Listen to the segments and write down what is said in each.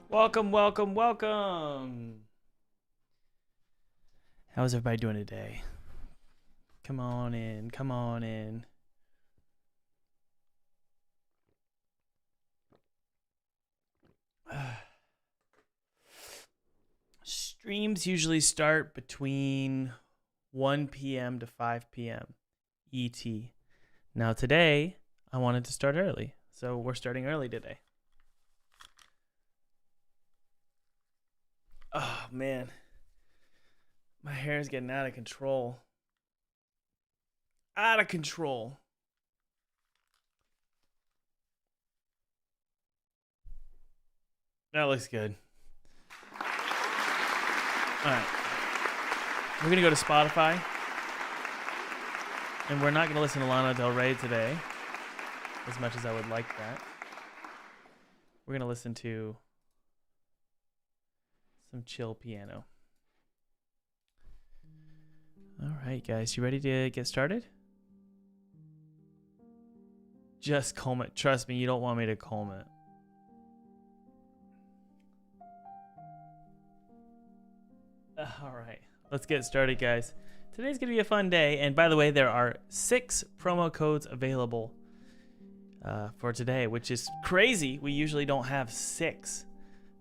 Welcome, welcome, welcome. How's everybody doing today? Come on in, come on in. Streams usually start between 1 p.m. to 5 p.m. ET. Now today, I wanted to start early, so we're starting early today. Oh, man. My hair is getting out of control. Out of control. That looks good. All right. We're going to go to Spotify. And we're not going to listen to Lana Del Rey today, as much as I would like that. We're going to listen to some chill piano. All right, guys. You ready to get started? Just comb it. Trust me, you don't want me to comb it. All right. Let's get started, guys. Today's going to be a fun day. And by the way, there are 6 promo codes available for today, which is crazy. We usually don't have 6.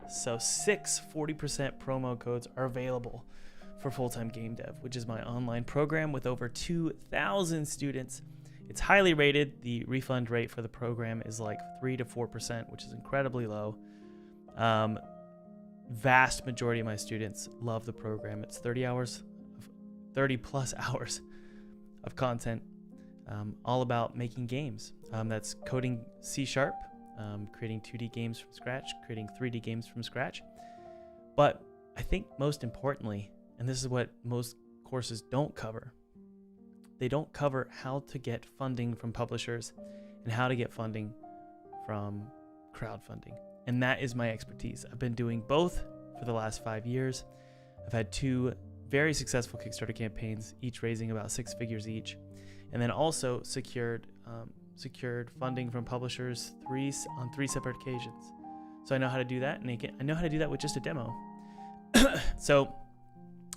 So 6 40% promo codes are available for Full-Time Game Dev, which is my online program with over 2,000 students. It's highly rated. The refund rate for the program is like 3 to 4%, which is incredibly low. Vast majority of my students love the program. It's 30 plus hours of content, all about making games. That's coding C#, creating 2D games from scratch, creating 3D games from scratch. But I think most importantly, and this is what most courses don't cover, they don't cover how to get funding from publishers and how to get funding from crowdfunding. And that is my expertise. I've been doing both for the last 5 years. I've had 2 very successful Kickstarter campaigns, each raising about 6 figures each. And then also secured funding from publishers on 3 separate occasions. So I know how to do that, and I know how to do that with just a demo. So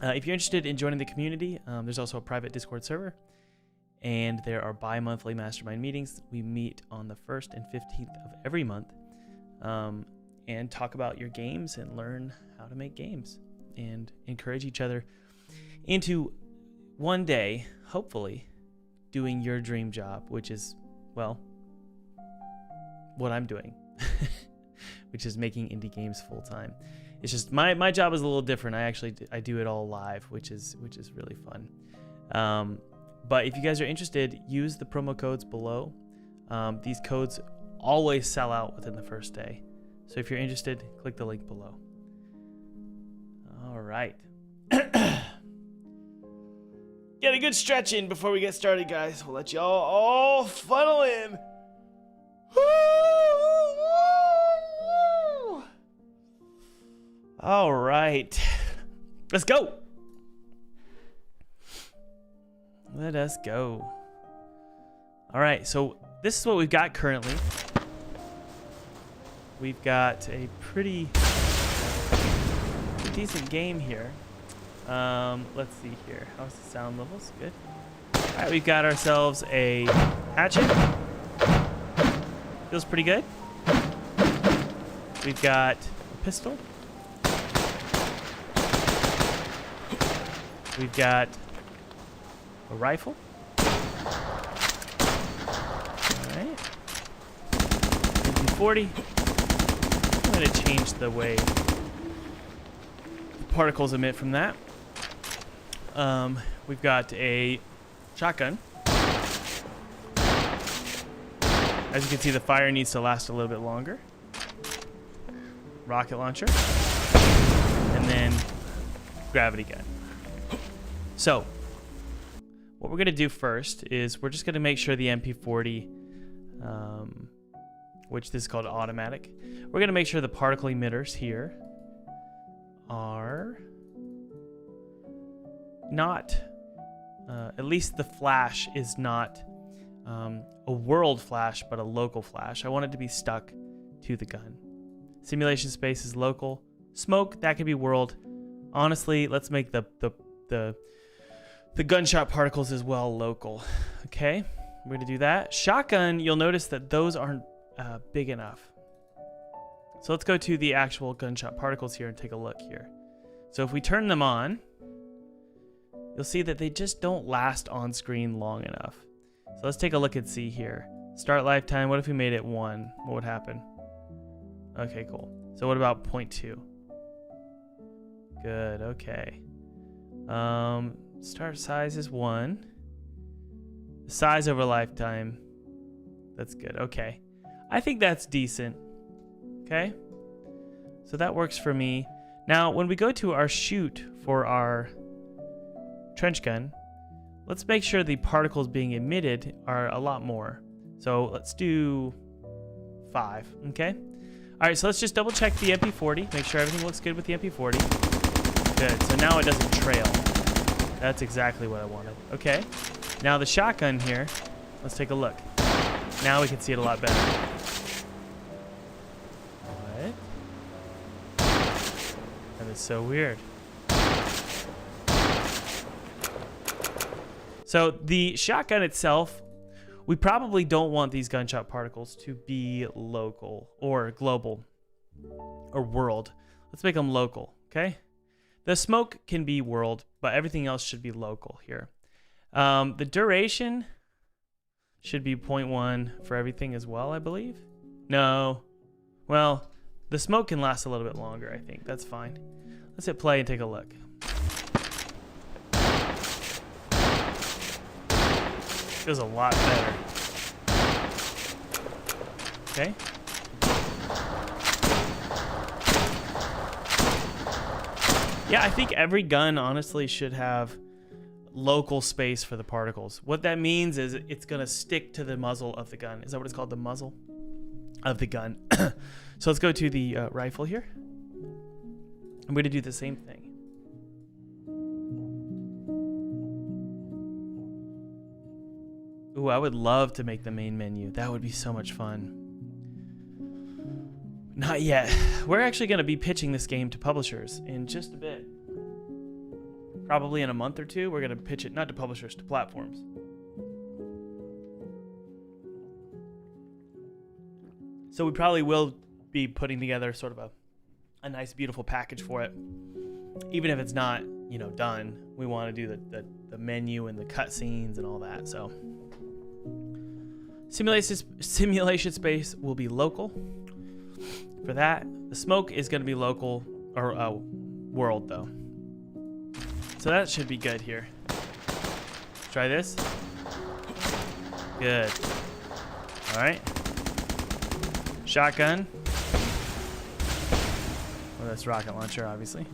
if you're interested in joining the community, there's also a private Discord server, and there are bi-monthly mastermind meetings. We meet on the 1st and 15th of every month, and talk about your games and learn how to make games and encourage each other into one day, hopefully, doing your dream job, which is, well, what I'm doing, which is making indie games full time. It's just my job is a little different. I do it all live, which is really fun. But if you guys are interested, use the promo codes below. These codes always sell out within the first day. So if you're interested, click the link below. All right. Get a good stretch in before we get started, guys. We'll let y'all all funnel in. All right. Let's go. Let us go. All right, so this is what we've got currently. We've got a pretty decent game here. Let's see here. How's the sound levels? Good. All right, we've got ourselves a hatchet. Feels pretty good. We've got a pistol. We've got a rifle. All right. MP40. I'm going to change the way particles emit from that. We've got a shotgun. As you can see, the fire needs to last a little bit longer. Rocket launcher. And then gravity gun. So, what we're going to do first is we're just going to make sure the MP40, which this is called automatic, we're going to make sure the particle emitters here are not, at least the flash is not a world flash, but a local flash. I want it to be stuck to the gun. Simulation space is local. Smoke, that could be world. Honestly, let's make the gunshot particles as well local. Okay, we're gonna do that. Shotgun, you'll notice that those aren't big enough. So let's go to the actual gunshot particles here and take a look here. So if we turn them on, you'll see that they just don't last on screen long enough. So let's take a look and see here. Start lifetime, what if we made it 1? What would happen? Okay, cool. So what about 0.2? Good, okay. Start size is 1. Size over lifetime, that's good, okay. I think that's decent, okay? So that works for me. Now, when we go to our shoot for our trench gun, let's make sure the particles being emitted are a lot more. So let's do 5, okay? All right, so let's just double check the MP40, make sure everything looks good with the MP40. Good, so now it doesn't trail. That's exactly what I wanted. Okay, now the shotgun here, let's take a look. Now we can see it a lot better. What? That is so weird. So the shotgun itself, we probably don't want these gunshot particles to be local or global or world. Let's make them local, okay? The smoke can be world, but everything else should be local here. The duration should be 0.1 for everything as well, I believe. No. Well, the smoke can last a little bit longer, I think. That's fine. Let's hit play and take a look. Feels a lot better. Okay. Yeah, I think every gun honestly should have local space for the particles. What that means is it's gonna stick to the muzzle of the gun. Is that what it's called? The muzzle of the gun. So let's go to the rifle here. I'm gonna do the same thing. Ooh, I would love to make the main menu. That would be so much fun. Not yet. We're actually going to be pitching this game to publishers in just a bit. Probably in a month or two, we're going to pitch it not to publishers, to platforms. So we probably will be putting together sort of a nice, beautiful package for it. Even if it's not, you know, done, we want to do the menu and the cutscenes and all that. So simulation space will be local. For that, the smoke is going to be local, or world though. So that should be good here. Try this. Good. All right. Shotgun. Well, that's rocket launcher, obviously.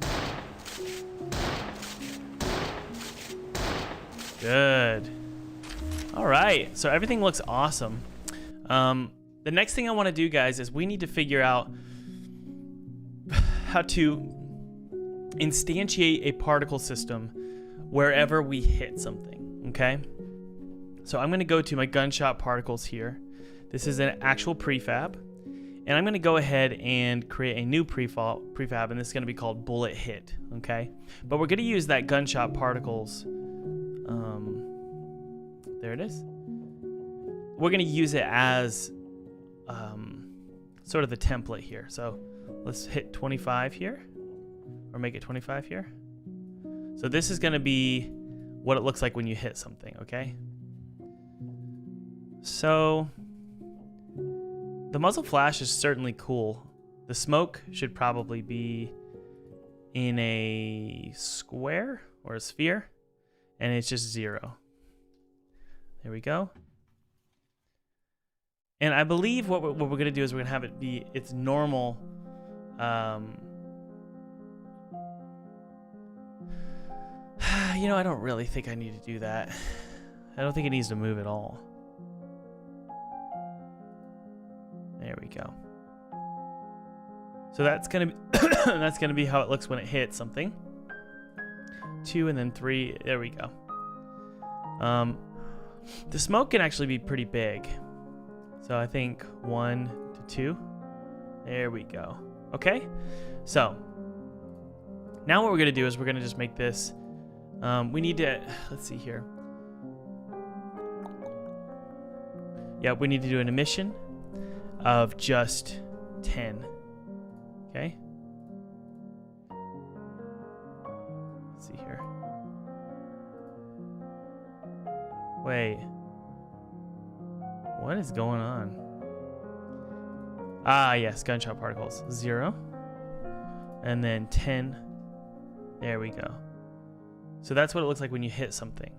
Good. All right. So everything looks awesome. The next thing I want to do, guys, is we need to figure out how to instantiate a particle system wherever we hit something, okay? So I'm going to go to my gunshot particles here. This is an actual prefab, and I'm going to go ahead and create a new prefab, and this is going to be called bullet hit, okay? But we're going to use that gunshot particles. There it is. We're going to use it as sort of the template here. So let's hit 25 here, or make it 25 here. So this is going to be what it looks like when you hit something, okay? So the muzzle flash is certainly cool. The smoke should probably be in a square or a sphere, and it's just 0. There we go. And I believe what we're going to do is we're going to have it be its normal you know, I don't really think I need to do that. I don't think it needs to move at all. There we go. So that's going to be that's going to be how it looks when it hits something. 2 and then 3. There we go. The smoke can actually be pretty big. So I think 1 to 2. There we go. Okay, so now what we're gonna do is we're gonna just make this. We need to, let's see here. Yeah, we need to do an emission of just 10. Okay. Let's see here. Wait. What is going on? Ah, yes, gunshot particles. 0. And then 10. There we go. So that's what it looks like when you hit something.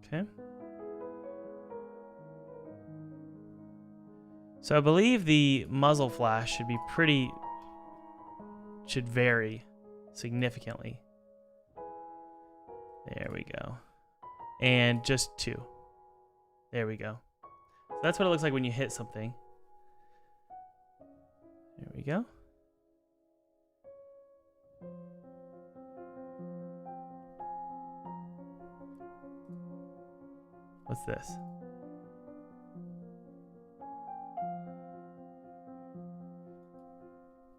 Okay. So I believe the muzzle flash should vary significantly. There we go. And just 2. There we go. So that's what it looks like when you hit something. There we go. What's this?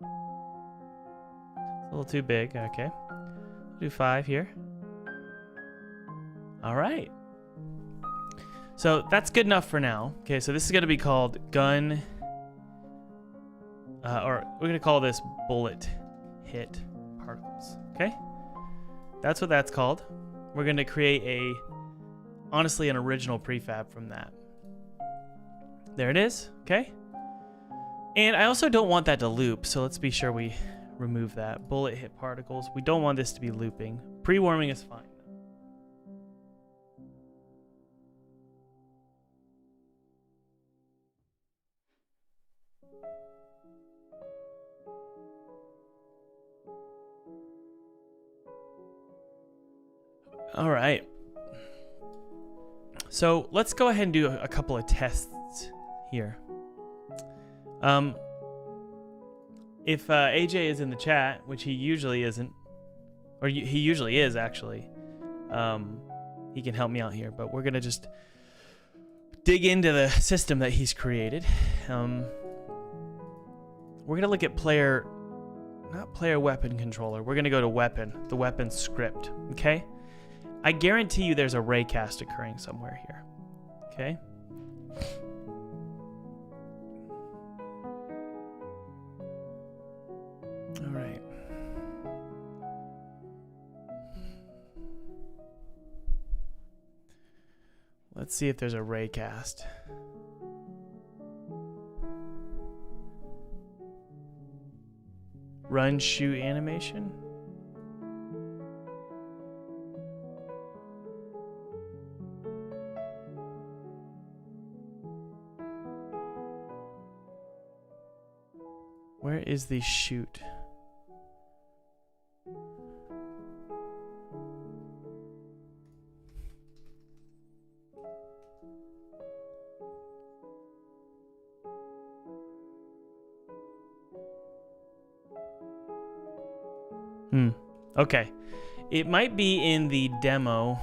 It's a little too big. Okay. Do 5 here. All right. So that's good enough for now. Okay, so this is going to be called gun, or we're going to call this bullet hit particles. Okay, that's what that's called. We're going to create honestly an original prefab from that. There it is. Okay, and I also don't want that to loop, so let's be sure we remove that. Bullet hit particles. We don't want this to be looping. Pre-warming is fine. All right. So let's go ahead and do a couple of tests here. If AJ is in the chat, which he usually isn't, or he usually is actually, he can help me out here, but we're going to just dig into the system that he's created. We're going to look at not player weapon controller. We're going to go to weapon, the weapon script, okay? I guarantee you there's a raycast occurring somewhere here, okay? All right. Let's see if there's a raycast. Run, shoot animation. Where is the shoot? Okay. It might be in the demo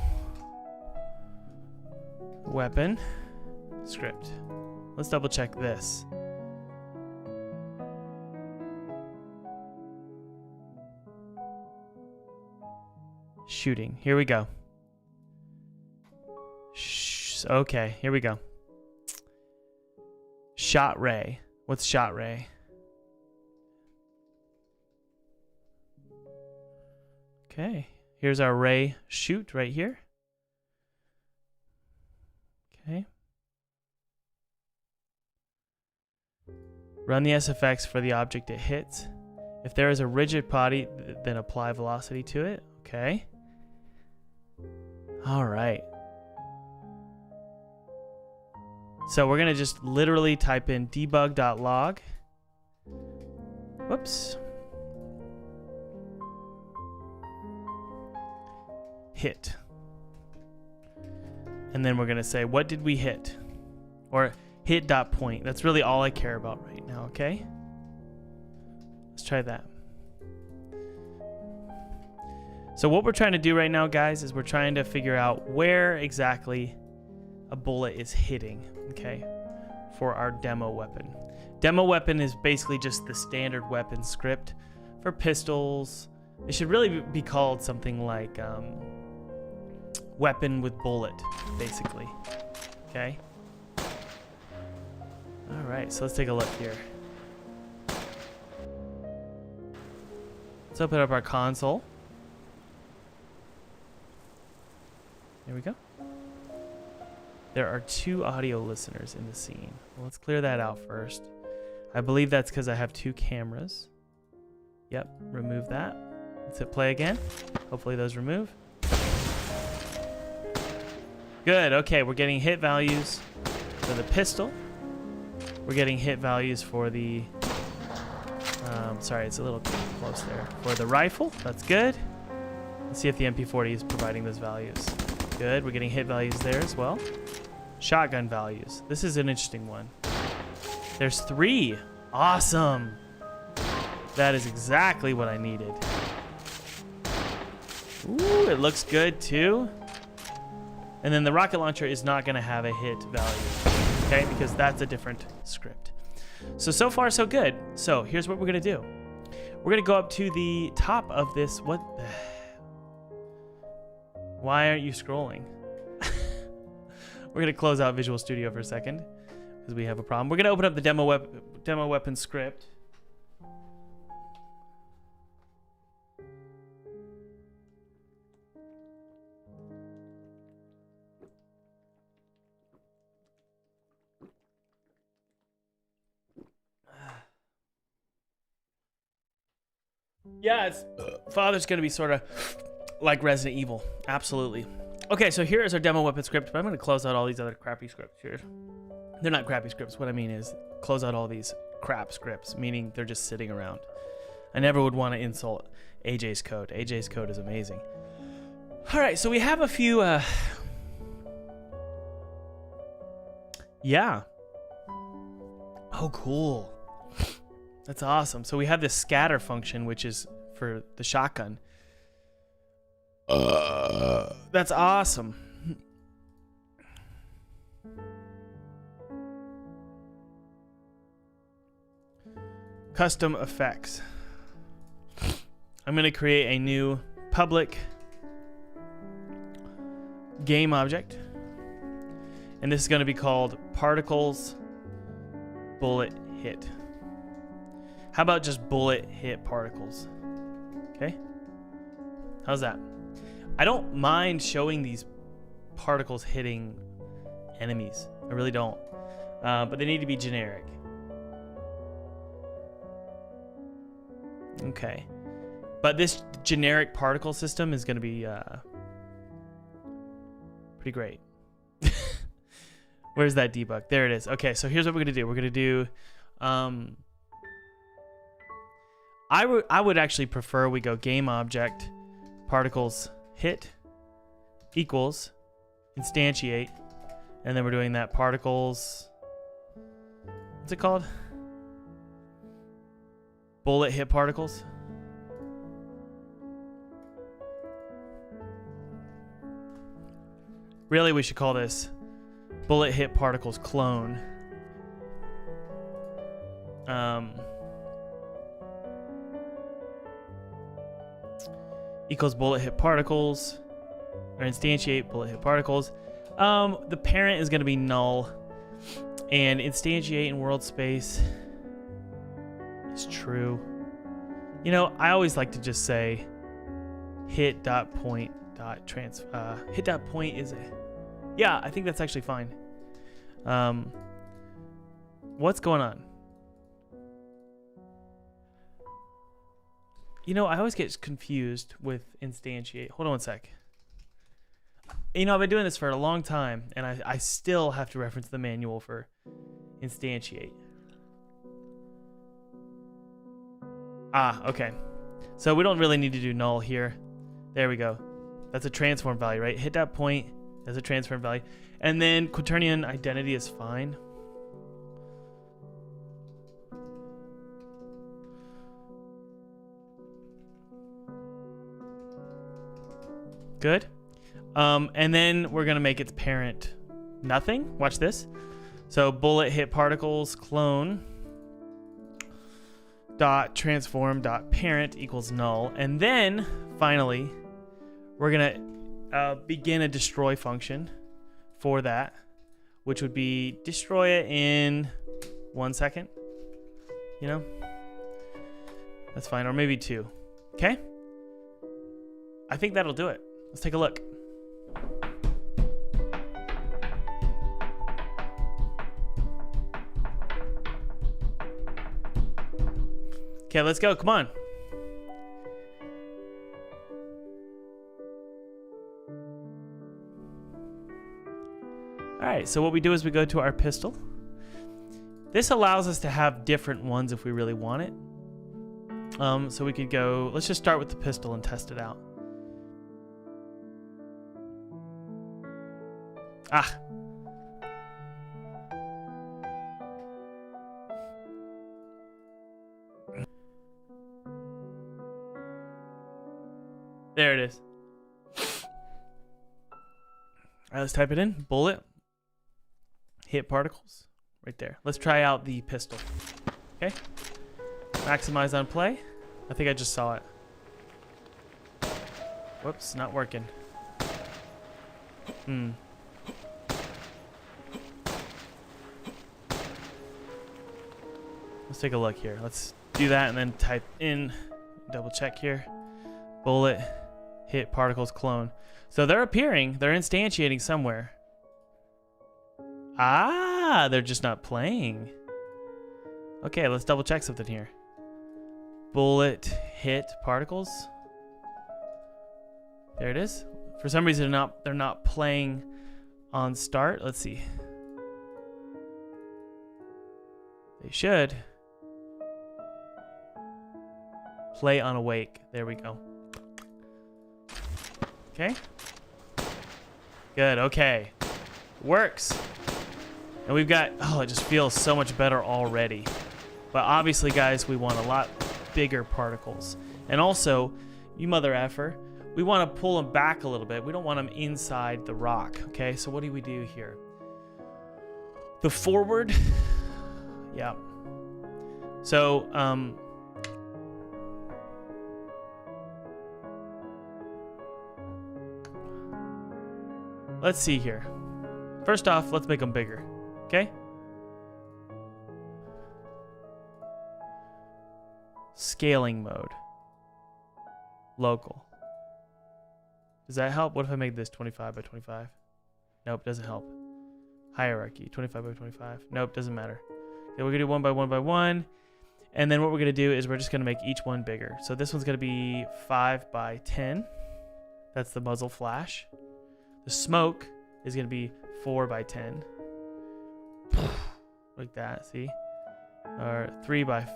weapon script. Let's double check this. Shooting. Here we go. Okay, here we go. Shot ray. What's shot ray? Okay, here's our ray shoot right here. Okay. Run the SFX for the object it hits. If there is a rigid body, then apply velocity to it. Okay. All right. So we're going to just literally type in debug.log. Whoops. Hit. And then we're going to say, what did we hit? Or hit.point. That's really all I care about right now, okay? Let's try that. So what we're trying to do right now, guys, is we're trying to figure out where exactly a bullet is hitting, okay, for our demo weapon. Demo weapon is basically just the standard weapon script for pistols. It should really be called something like weapon with bullet, basically. Okay. All right, so let's take a look here. Let's open up our console. There we go. There are 2 audio listeners in the scene. Well, let's clear that out first. I believe that's because I have 2 cameras. Yep, remove that. Let's hit play again. Hopefully those remove. Good, okay, we're getting hit values for the pistol. We're getting hit values for the, sorry, it's a little close there. For the rifle, that's good. Let's see if the MP40 is providing those values. Good, we're getting hit values there as well. Shotgun values. This is an interesting one. There's 3. Awesome. That is exactly what I needed. Ooh, it looks good too. And then the rocket launcher is not going to have a hit value, okay? Because that's a different script. So far so good. So here's what we're going to do. We're going to go up to the top of this. What? Why aren't you scrolling? We're going to close out Visual Studio for a second because we have a problem. We're going to open up the demo weapon script. Yeah, Father's going to be sort of like Resident Evil. Absolutely. Okay, so here is our demo weapon script, but I'm going to close out all these other crappy scripts here. They're not crappy scripts. What I mean is close out all these crap scripts, meaning they're just sitting around. I never would want to insult AJ's code. AJ's code is amazing. All right, so we have a few... Yeah. Oh, cool. That's awesome. So we have this scatter function, which is for the shotgun. That's awesome. Custom effects. I'm going to create a new public game object. And this is going to be called Particles Bullet Hit. How about just bullet hit particles? Okay. How's that? I don't mind showing these particles hitting enemies. I really don't. But they need to be generic. Okay. But this generic particle system is going to be pretty great. Where's that debug? There it is. Okay, so here's what we're going to do. We're going to do... I would actually prefer we go game object particles hit equals instantiate, and then we're doing that particles, what's it called? Bullet hit particles. Really, we should call this bullet hit particles clone. Equals bullet hit particles, or instantiate bullet hit particles. The parent is going to be null, and instantiate in world space is true. You know, I always like to just say hit dot point dot trans. Hit dot point is a, yeah, I think that's actually fine. What's going on? You know, I always get confused with instantiate. Hold on one sec. You know, I've been doing this for a long time, and I still have to reference the manual for instantiate. Ah, okay. So we don't really need to do null here. There we go. That's a transform value, right? Hit that point as a transform value. And then quaternion identity is fine. Good. And then we're going to make its parent nothing. Watch this. So bullet hit particles clone dot transform dot parent equals null. And then finally, we're gonna begin a destroy function for that, which would be destroy it in 1 second. You know, that's fine, or maybe 2. Okay, I think that'll do it. Let's take a look. Okay, let's go. Come on. All right, so what we do is we go to our pistol. This allows us to have different ones if we really want it. So we could go, let's just start with the pistol and test it out. Ah. There it is. All right, let's type it in. Bullet. Hit particles. Right there. Let's try out the pistol. Okay. Maximize on play. I think I just saw it. Whoops, not working. Let's take a look here. Let's do that and then type in, double check here. Bullet, hit, particles, clone. So they're appearing, they're instantiating somewhere. Ah, they're just not playing. Okay, let's double check something here. Bullet, hit, particles. There it is. For some reason, they're not playing on start. Let's see. They should. Play on awake. There we go. Okay. Good. Okay. Works. And we've got, oh, it just feels so much better already. But obviously, guys, we want a lot bigger particles. And also, you mother effer, we want to pull them back a little bit. We don't want them inside the rock. Okay, so what do we do here? The forward. Yeah. So, let's see here. First off, let's make them bigger. Okay? Scaling mode. Local. Does that help? What if I make this 25 by 25? Nope, doesn't help. Hierarchy, 25 by 25. Nope, doesn't matter. Okay, we're gonna do 1 by 1 by 1. And then what we're gonna do is we're just gonna make each one bigger. So this one's gonna be 5 by 10. That's the muzzle flash. The smoke is gonna be 4 by 10. Like that, see? Or 3 by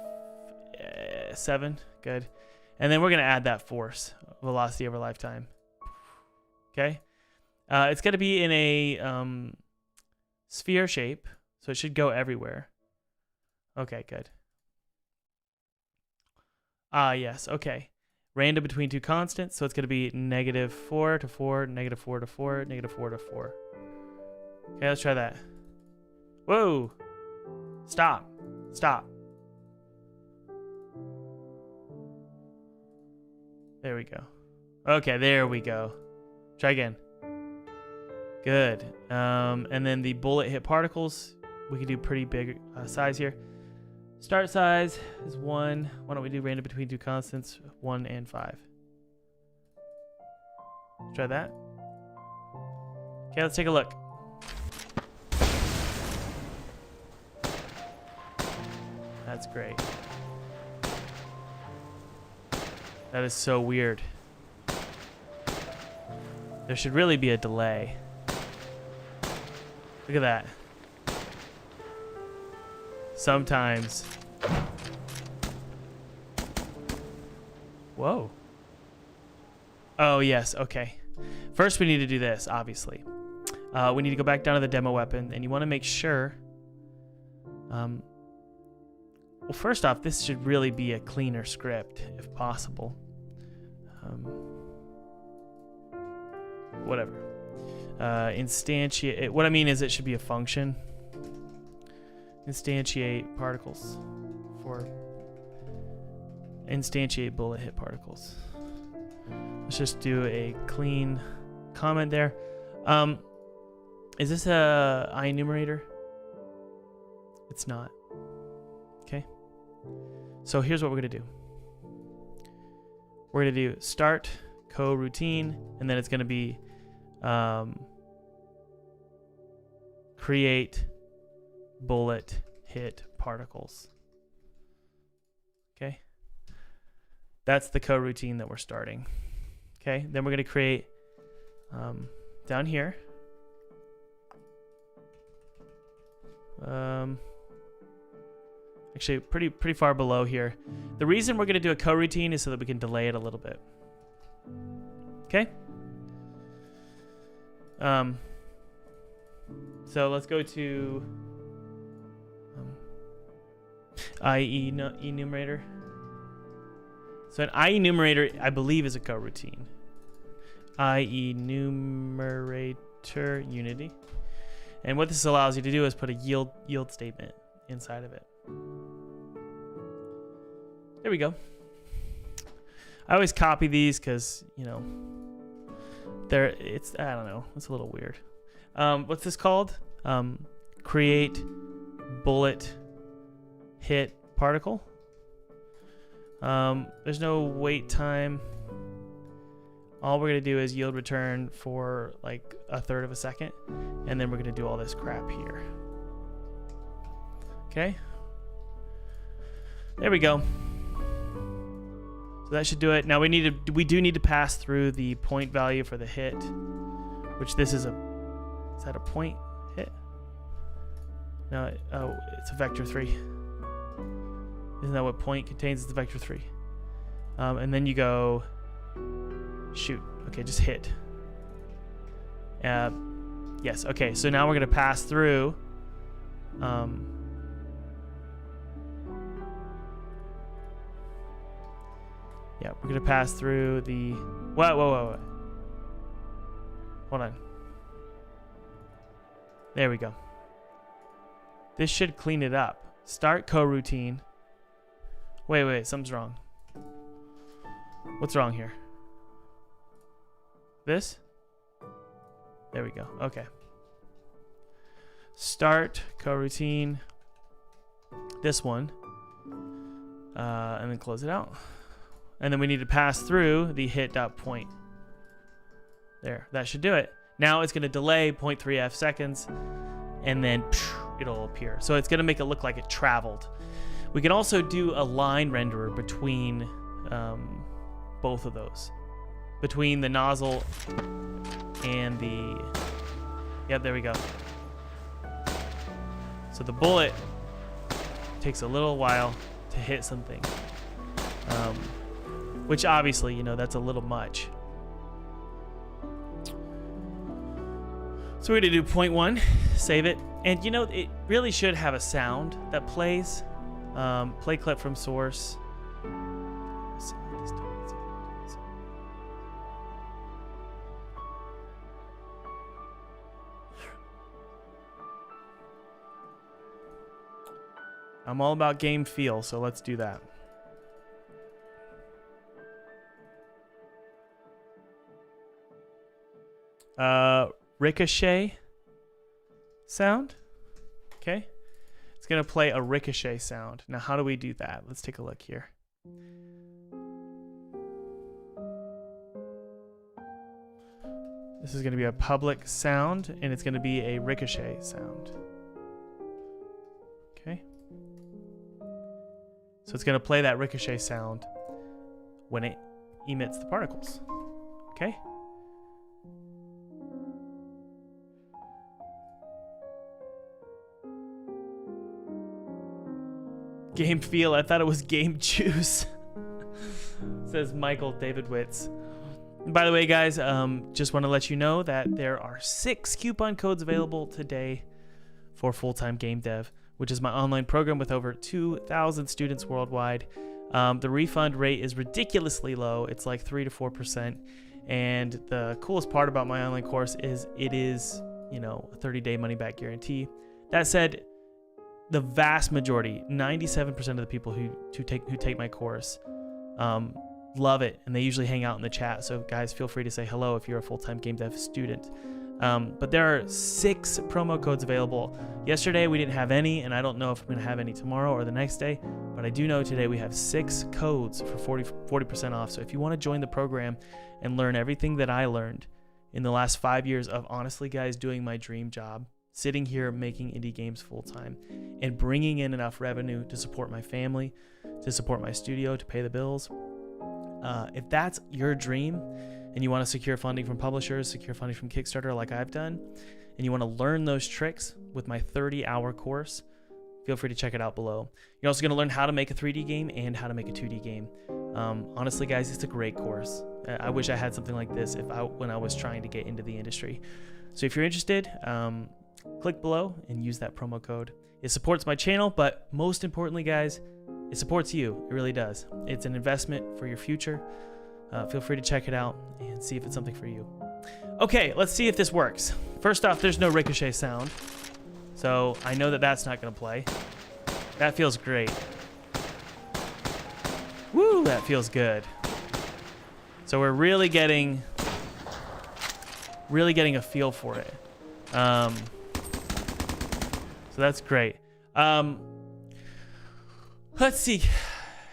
7, good. And then we're gonna add that force, velocity over lifetime. Okay? It's gonna be in a sphere shape, so it should go everywhere. Okay, good. Yes, okay. Random between two constants, so it's gonna be -4 to 4, -4 to 4, -4 to 4. Okay, let's try that. Whoa! Stop. Stop. There we go. Okay, there we go. Try again. Good. And then the bullet hit particles, we can do pretty big size here. Start size is 1. Why don't we do random between two constants, 1 and 5. Let's try that. Okay, let's take a look. That's great. That is so weird. There should really be a delay. Look at that. Sometimes. Whoa. Oh, yes. Okay. First, we need to do this, obviously. We need to go back down to the demo weapon, and you want to make sure... well, first off, this should really be a cleaner script, if possible. Whatever. Instantiate. What I mean is it should be a function. Instantiate particles for instantiate bullet hit particles. Let's just do a clean comment there. Is this a IEnumerator? It's not. Okay. So here's what we're going to do. We're going to do start coroutine, and then it's going to be create bullet hit particles. Okay. That's the coroutine that we're starting. Okay. Then we're going to create down here. Actually, pretty far below here. The reason we're going to do a coroutine is so that we can delay it a little bit. Okay. So let's go to IEnumerator. So an IEnumerator, I believe, is a coroutine. IEnumerator Unity. And what this allows you to do is put a yield statement inside of it. There we go. I always copy these because, you know, I don't know, it's a little weird. What's this called? Create bullet hit particle. There's no wait time. All we're going to do is yield return for like 1/3 of a second, and then we're going to do all this crap here. Okay. There we go. So that should do it. Now we do need to pass through the point value for the hit, which this is that a point hit? No, it's a vector 3. Isn't that what point contains? It's a vector 3. And then you go shoot. Okay, just hit. Yes. Okay, so now we're gonna pass through. Yeah, we're gonna pass through the. Whoa. Hold on. There we go. This should clean it up. Start coroutine. Wait, something's wrong. What's wrong here? This? There we go. Okay. Start coroutine. This one. And then close it out. And then we need to pass through the hit.point. There, that should do it. Now it's going to delay 0.3f seconds, and then it'll appear. So it's going to make it look like it traveled. We can also do a line renderer between both of those. Between the nozzle and the... Yep, there we go. So the bullet takes a little while to hit something. Which obviously, you know, that's a little much. So we're going to do 0.1, save it. And you know, it really should have a sound that plays. Play clip from source. I'm all about game feel, so let's do that. Ricochet sound. Okay. It's going to play a ricochet sound. Now, how do we do that? Let's take a look here. This is going to be a public sound, and it's going to be a ricochet sound. Okay. So it's going to play that ricochet sound when it emits the particles. Okay. Game feel. I thought it was game juice. Says Michael David Witz. By the way, guys, just want to let you know that there are 6 coupon codes available today for full-time game dev, which is my online program with over 2,000 students worldwide. The refund rate is ridiculously low. It's like 3 to 4%. And the coolest part about my online course is it is, you know, a 30-day money-back guarantee. That said, the vast majority, 97% of the people who take my course Love it, and they usually hang out in the chat. So guys, feel free to say hello if you're a full-time game dev student. But there are 6 promo codes available. Yesterday we didn't have any, and I don't know if I'm going to have any tomorrow or the next day, but I do know today we have 6 codes for 40% off. So if you want to join the program and learn everything that I learned in the last 5 years of, honestly guys, doing my dream job, sitting here making indie games full-time and bringing in enough revenue to support my family, to support my studio, to pay the bills. If that's your dream and you want to secure funding from publishers, secure funding from Kickstarter like I've done, and you want to learn those tricks with my 30-hour course, feel free to check it out below. You're also going to learn how to make a 3D game and how to make a 2D game. Honestly, guys, it's a great course. I wish I had something like this when I was trying to get into the industry. So if you're interested, click below and use that promo code. It supports my channel, but most importantly, guys, it supports you. It really does. It's an investment for your future. Feel free to check it out and see if it's something for you. Okay, let's see if this works. First off, there's no ricochet sound, so I know that that's not going to play. That feels great. Woo, that feels good. So we're really getting a feel for it. So that's great. Let's see.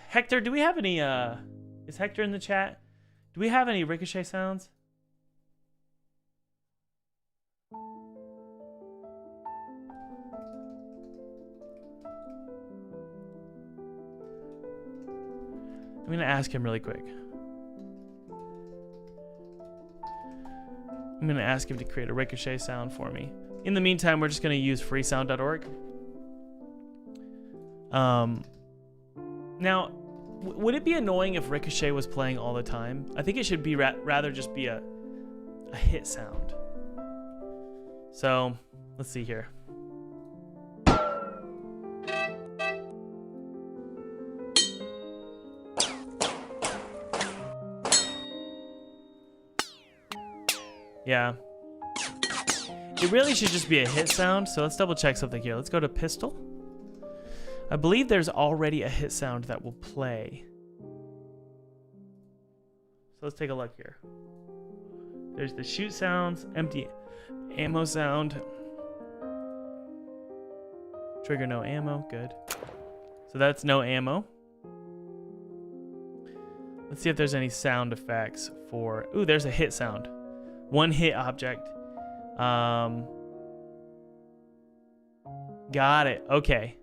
Hector, do we have any, is Hector in the chat? Do we have any ricochet sounds? I'm going to ask him really quick. I'm going to ask him to create a ricochet sound for me. In the meantime, we're just going to use freesound.org. Now, would it be annoying if ricochet was playing all the time? I think it should be rather just be a hit sound. So, let's see here. Yeah. It really should just be a hit sound, so let's double check something here. Let's go to pistol. I believe there's already a hit sound that will play. So let's take a look here. There's the shoot sounds, empty ammo sound. Trigger no ammo, good. So that's no ammo. Let's see if there's any sound effects for, ooh, there's a hit sound. One hit object. Got it, okay.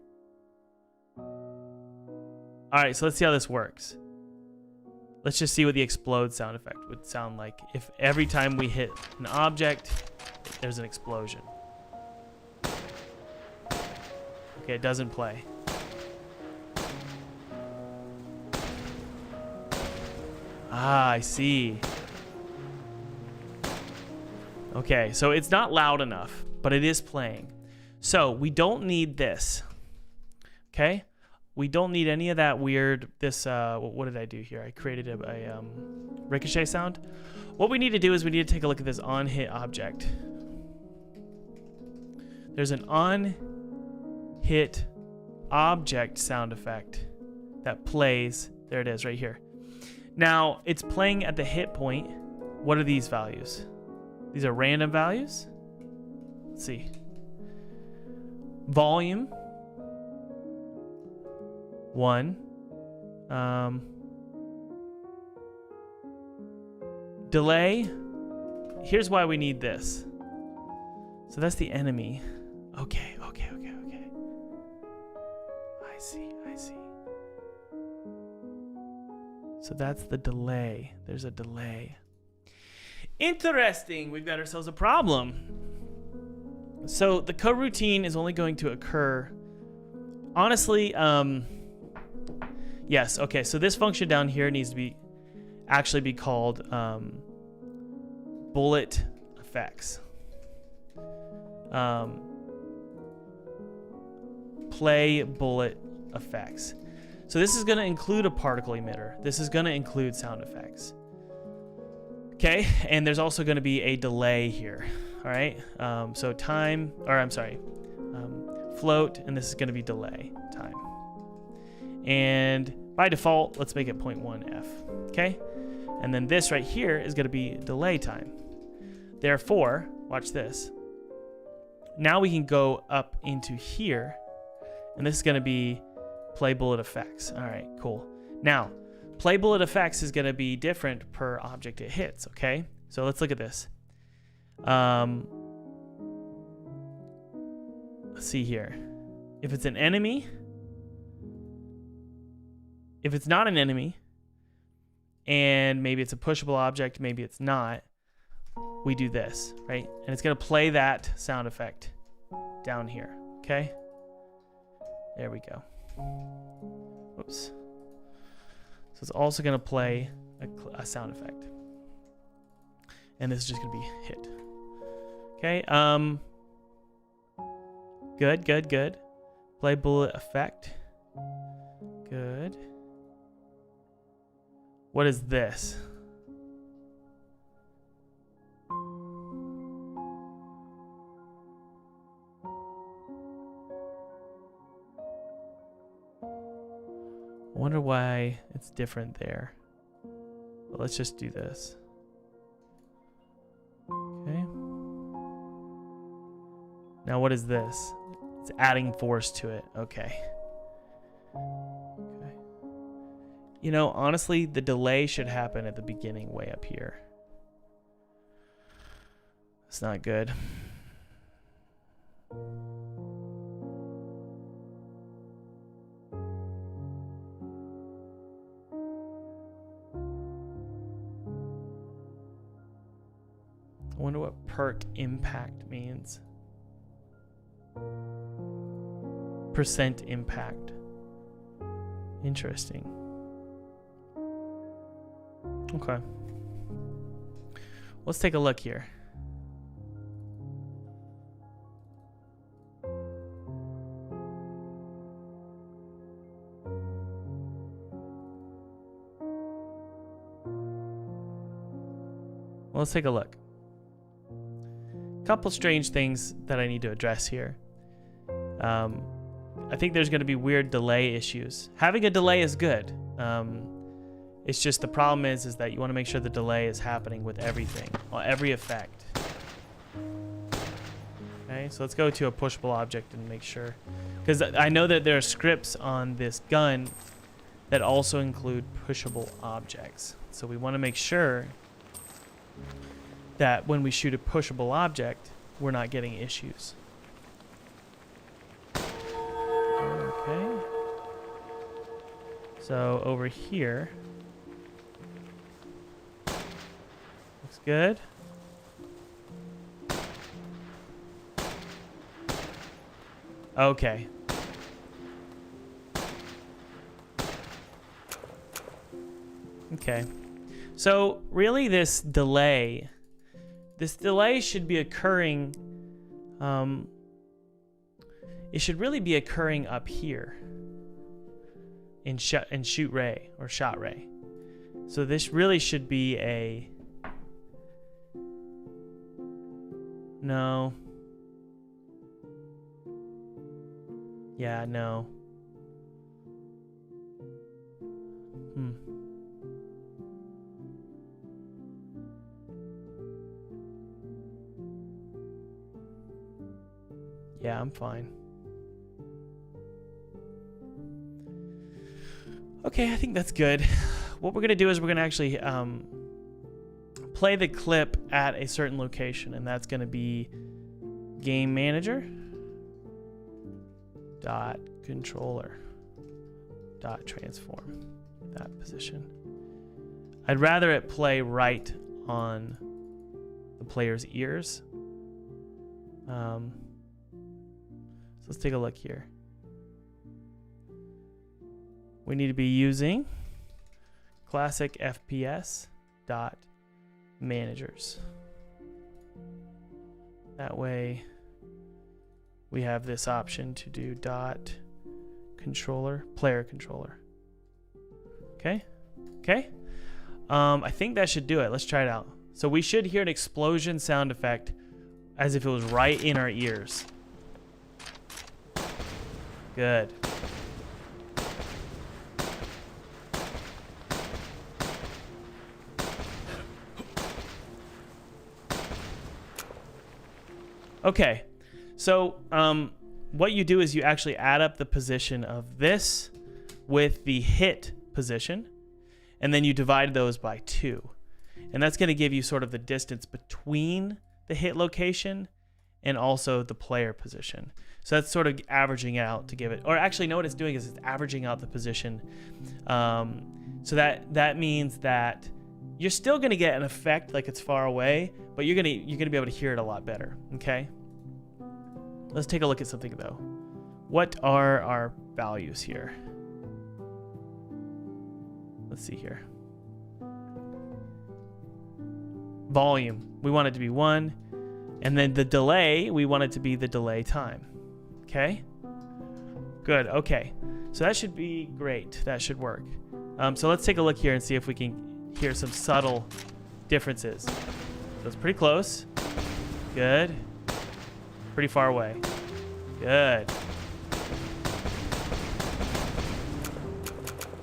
All right, so let's see how this works. Let's just see what the explode sound effect would sound like if every time we hit an object, there's an explosion. Okay, it doesn't play. Ah, I see. Okay, so it's not loud enough, but it is playing. So we don't need this, okay? We don't need any of that weird, what did I do here? I created a ricochet sound. What we need to do is we need to take a look at this on-hit object. There's an on-hit object sound effect that plays. There it is right here. Now, it's playing at the hit point. What are these values? These are random values. Let's see. Volume. 1. Delay. Here's why we need this. So that's the enemy. Okay. I see. So that's the delay. There's a delay. Interesting. We've got ourselves a problem. So the coroutine is only going to occur, honestly, yes, okay, so this function down here needs to be actually be called bullet effects. Play bullet effects. So this is going to include a particle emitter. This is going to include sound effects. Okay, and there's also going to be a delay here. All right, so time, or I'm sorry, float, and this is going to be delay time. And By default, let's make it 0.1f, okay? And then this right here is gonna be delay time. Therefore, watch this. Now we can go up into here, and this is gonna be play bullet effects. All right, cool. Now, play bullet effects is gonna be different per object it hits, okay? So let's look at this. Let's see here. If it's an enemy, if it's not an enemy, and maybe it's a pushable object, maybe it's not, we do this, right? And it's gonna play that sound effect down here, okay? There we go. Whoops. So it's also gonna play a sound effect. And this is just gonna be hit. Okay, good, good, good. Play bullet effect. Good. What is this? I wonder why it's different there. But let's just do this. Okay. Now what is this? It's adding force to it. Okay. Okay. You know, honestly, the delay should happen at the beginning way up here. It's not good. I wonder what perk impact means. Percent impact. Interesting. Okay. Let's take a look here. Let's take a look. Couple strange things that I need to address here. I think there's going to be weird delay issues. Having a delay is good. It's just the problem is that you want to make sure the delay is happening with everything, or every effect. Okay, so let's go to a pushable object and make sure, because I know that there are scripts on this gun that also include pushable objects. So we want to make sure that when we shoot a pushable object, we're not getting issues. Okay. So over here, looks good. Okay. Okay. So really this delay should be occurring, it should really be occurring up here in shoot ray or shot ray. So this really should be a, no. Yeah, no. Yeah, I'm fine. Okay, I think that's good. What we're gonna do is we're gonna actually play the clip at a certain location, and that's gonna be game manager dot controller dot transform that position. I'd rather it play right on the player's ears. So let's take a look here. We need to be using classic FPS dot managers. That way we have this option to do dot controller, player controller. Okay. I think that should do it. Let's try it out. So we should hear an explosion sound effect as if it was right in our ears. Good. Okay, so what you do is you actually add up the position of this with the hit position, and then you divide those by 2. And that's going to give you sort of the distance between the hit location and also the player position. So that's sort of averaging out to give it, or actually no, what it's doing is it's averaging out the position. So that means that you're still going to get an effect like it's far away, but you're going to be able to hear it a lot better. Okay. Let's take a look at something though. What are our values here? Let's see here. Volume, we want it to be 1, and then the delay, we want it to be the delay time. Okay, good. Okay, so that should be great. That should work. So let's take a look here and see if we can hear some subtle differences. So it's pretty close. Good. Pretty far away. Good.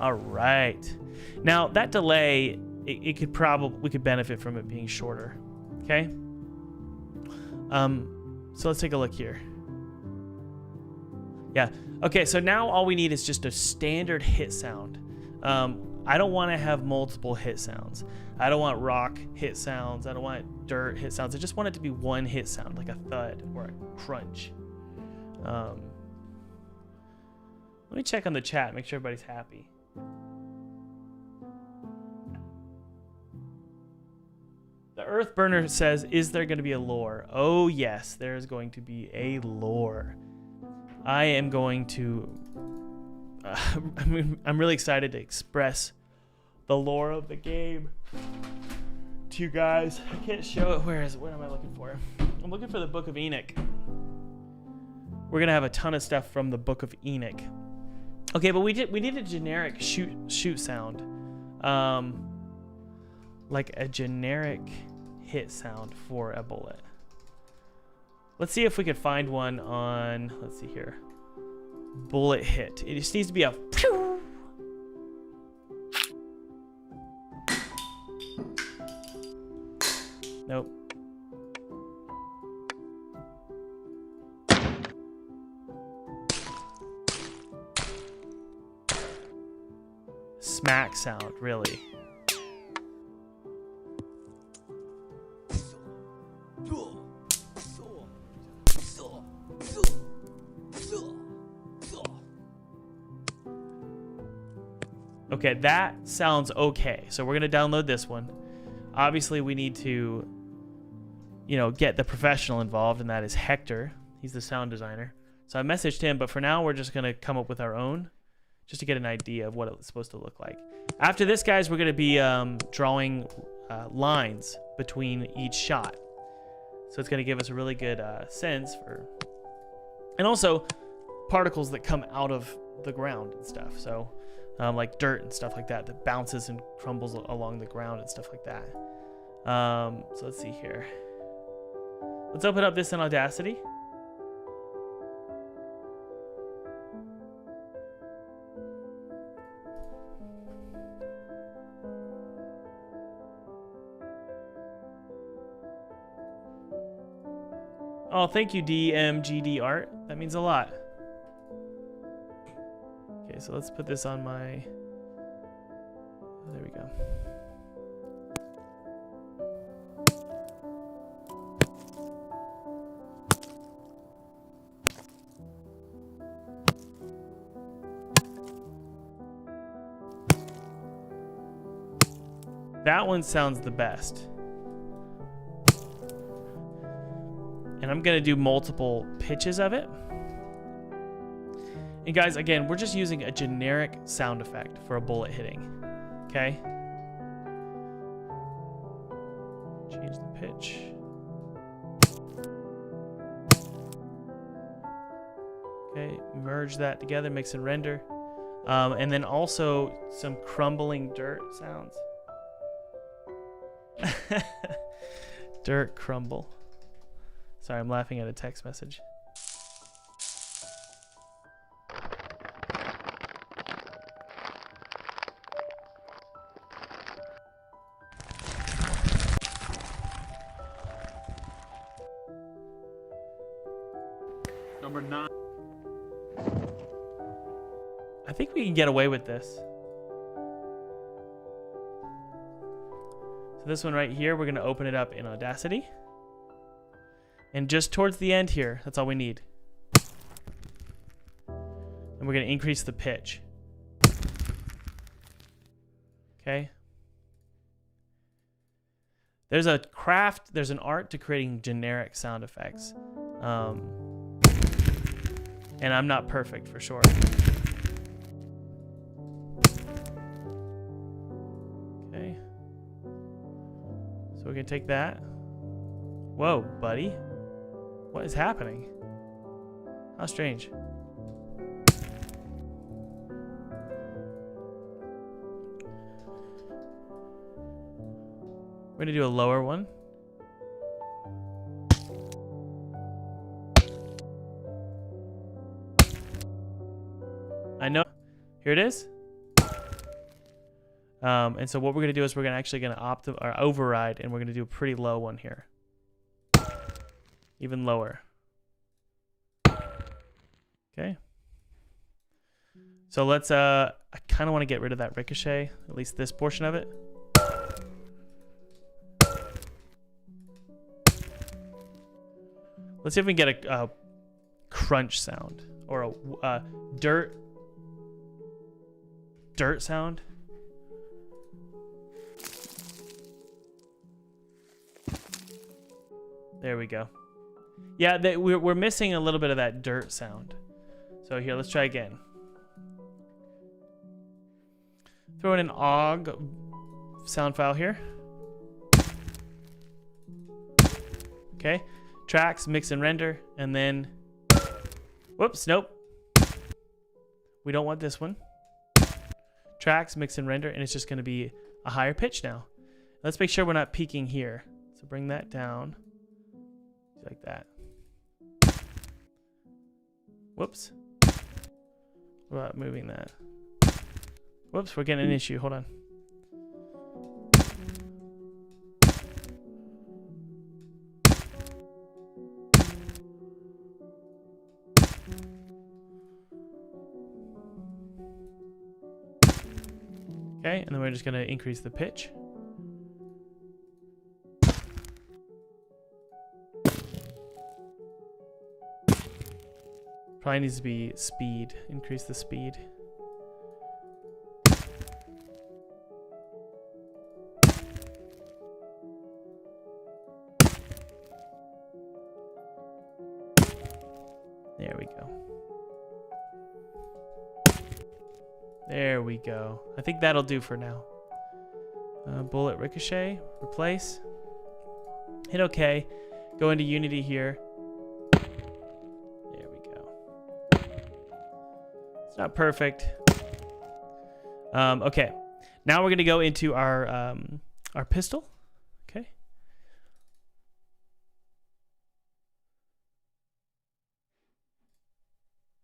All right. Now that delay, we could benefit from it being shorter. Okay. So let's take a look here. Yeah. Okay. So now all we need is just a standard hit sound. I don't want to have multiple hit sounds. I don't want rock hit sounds. I don't want dirt hit sounds. I just want it to be one hit sound, like a thud or a crunch. Let me check on the chat, make sure everybody's happy. The Earthburner says, is there going to be a lore? Oh yes, there is going to be a lore. I am going to... I'm really excited to express the lore of the game to you guys. I can't show it. Where am I looking for? I'm looking for the Book of Enoch. We're going to have a ton of stuff from the Book of Enoch. Okay, but we need a generic shoot sound. Like a generic hit sound for a bullet. Let's see if we could find one on, let's see here. Bullet hit. It just needs to be a pew. Nope. Smack sound, really. Okay, that sounds okay. So we're going to download this one. Obviously, we need to, get the professional involved, and that is Hector. He's the sound designer. So I messaged him, but for now, we're just going to come up with our own, just to get an idea of what it's supposed to look like. After this, guys, we're going to be drawing lines between each shot. So it's going to give us a really good sense for... And also, particles that come out of the ground and stuff. So... like dirt and stuff like that bounces and crumbles along the ground and stuff like that. So let's see here. Let's open up this in Audacity. Oh, thank you, DMGD Art. That means a lot. Okay, so let's put this on my... Oh, there we go. That one sounds the best. And I'm going to do multiple pitches of it. And guys, again, we're just using a generic sound effect for a bullet hitting. Okay? Change the pitch. Okay, merge that together, mix and render. And then also some crumbling dirt sounds. Dirt crumble. Sorry, I'm laughing at a text message. Number 9. I think we can get away with this. So this one right here, we're going to open it up in Audacity. And just towards the end here, that's all we need. And we're going to increase the pitch. Okay. There's a craft, there's an art to creating generic sound effects. And I'm not perfect for sure. Okay. So we can take that. Whoa, buddy. What is happening? How strange. We're gonna do a lower one. I know. Here it is. And so what we're gonna do is we're gonna override, and we're gonna do a pretty low one here. Even lower. Okay. So let's I kind of want to get rid of that ricochet, at least this portion of it. Let's see if we can get a crunch sound or a dirt sound. There we go. Yeah, we're missing a little bit of that dirt sound. So here, let's try again. Throw in an OGG sound file here. Okay. Tracks, mix and render, and then, whoops, nope. We don't want this one. Tracks, mix and render, and it's just gonna be a higher pitch now. Let's make sure we're not peaking here. So bring that down, like that. Whoops. What about moving that? Whoops, we're getting an issue, hold on. Okay, and then we're just going to increase the pitch. Probably needs to be speed. Increase the speed. There we go. There we go. I think that'll do for now. Bullet ricochet, replace. Hit OK. Go into Unity here. There we go. It's not perfect. Okay. Now we're gonna go into our pistol. Okay.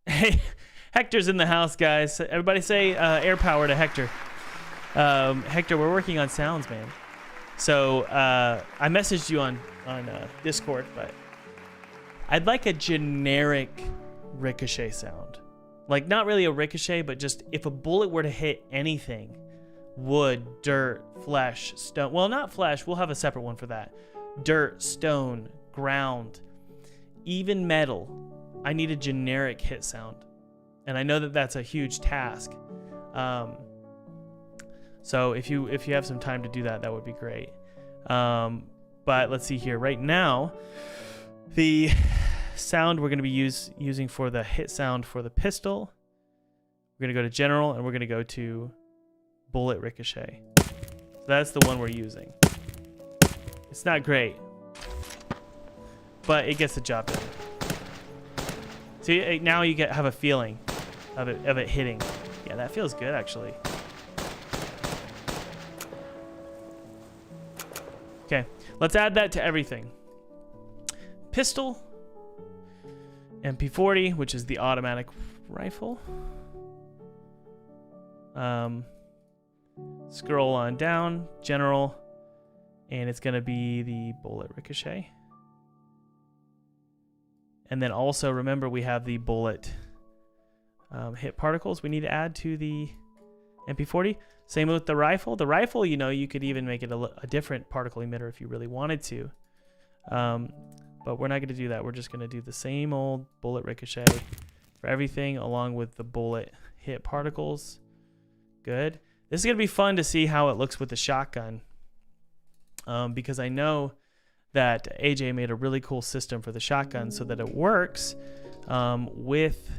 Hey. Hector's in the house, guys. Everybody say air power to Hector. Hector, we're working on sounds, man. So I messaged you on Discord, but I'd like a generic ricochet sound. Like, not really a ricochet, but just if a bullet were to hit anything, wood, dirt, flesh, stone. Well, not flesh. We'll have a separate one for that. Dirt, stone, ground, even metal. I need a generic hit sound. And I know that that's a huge task. So if you have some time to do that, that would be great. But let's see here. Right now, the sound we're going to be using for the hit sound for the pistol, we're going to go to General, and we're going to go to Bullet Ricochet. So that's the one we're using. It's not great, but it gets the job done. See, now you have a feeling of it hitting. Yeah, that feels good, actually. Okay, let's add that to everything. Pistol, MP40, which is the automatic rifle. Scroll on down, General, and it's gonna be the Bullet Ricochet. And then also remember we have the bullet hit particles we need to add to the MP40. Same with the rifle. The rifle, you know, you could even make it a different particle emitter if you really wanted to. But we're not going to do that. We're just going to do the same old bullet ricochet for everything along with the bullet hit particles. Good. This is going to be fun to see how it looks with the shotgun. Because I know that AJ made a really cool system for the shotgun so that it works with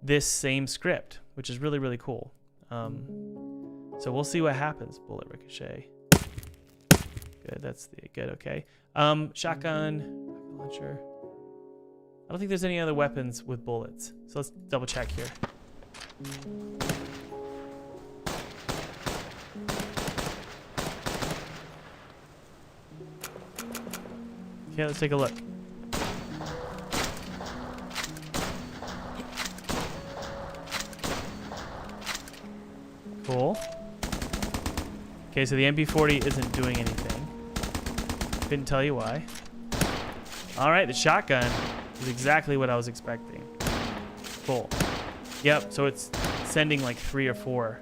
this same script, which is really, really cool. So we'll see what happens. Bullet ricochet. Good, that's the good, okay. Shotgun, launcher. I don't think there's any other weapons with bullets. So let's double check here. Okay, let's take a look. Cool. Okay, so the MP40 isn't doing anything. Couldn't tell you why. All right, the shotgun is exactly what I was expecting. Cool. Yep, so it's sending like 3 or 4.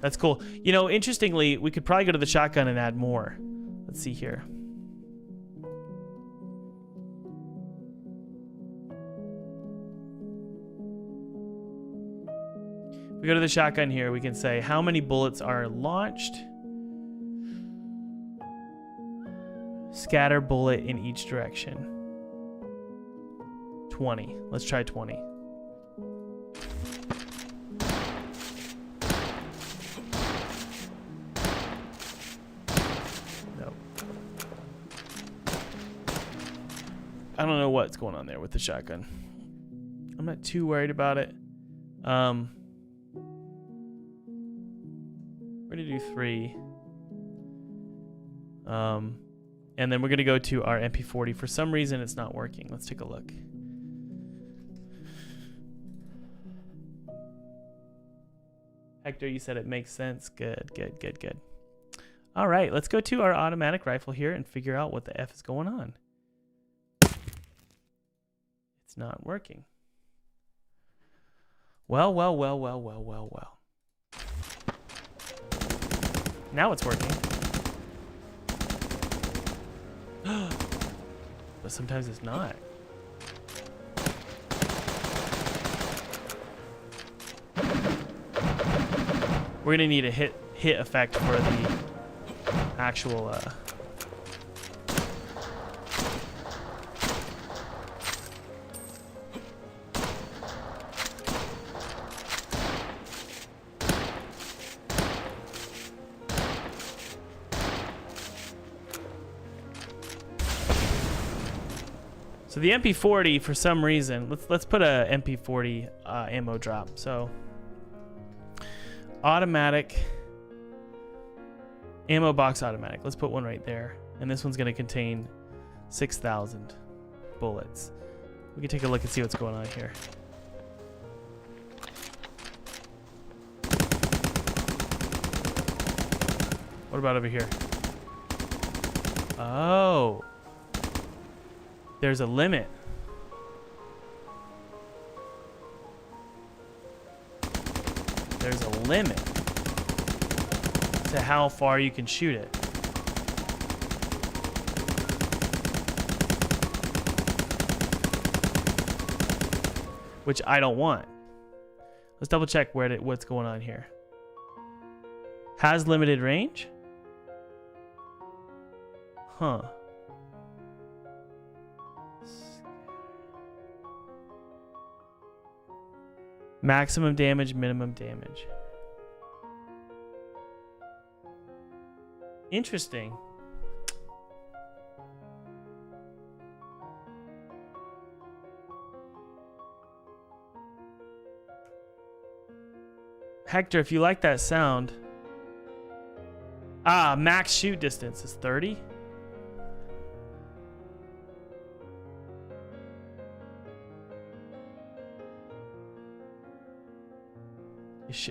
That's cool. You know, interestingly, we could probably go to the shotgun and add more. Let's see here. We go to the shotgun here, we can say how many bullets are launched. Scatter bullet in each direction. 20. Let's try 20. Nope. I don't know what's going on there with the shotgun. I'm not too worried about it. We're gonna do 3. And then we're gonna go to our MP40. For some reason, it's not working. Let's take a look. Hector, you said it makes sense. Good, good, good, good. All right, let's go to our automatic rifle here and figure out what the F is going on. It's not working. Well, well, well, well, well, well, well. Now it's working. But sometimes it's not. We're gonna need a hit effect for the actual So the MP40, for some reason, let's put a MP40 ammo drop. So automatic ammo box automatic. Let's put one right there, and this one's going to contain 6,000 bullets. We can take a look and see what's going on here. What about over here? Oh. There's a limit. There's a limit to how far you can shoot it. Which I don't want. Let's double check what's going on here. Has limited range? Huh. Maximum damage, minimum damage. Interesting. Hector, if you like that sound. Max shoot distance is 30.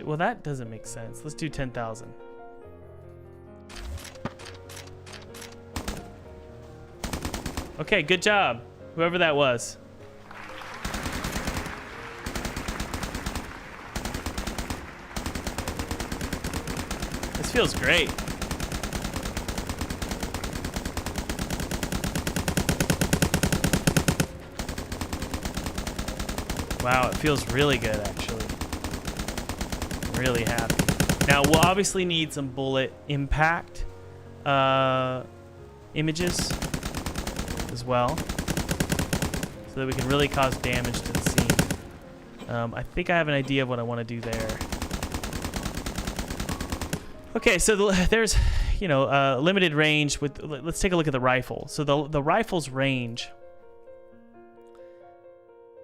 Well, that doesn't make sense. Let's do 10,000. Okay, good job. Whoever that was. feels great. Wow, it feels really good, actually. I'm really happy. Now, we'll obviously need some bullet impact images as well, so that we can really cause damage to the scene. I think I have an idea of what I want to do there. Okay, so there's, you know, limited range with. Let's take a look at the rifle. So the rifle's range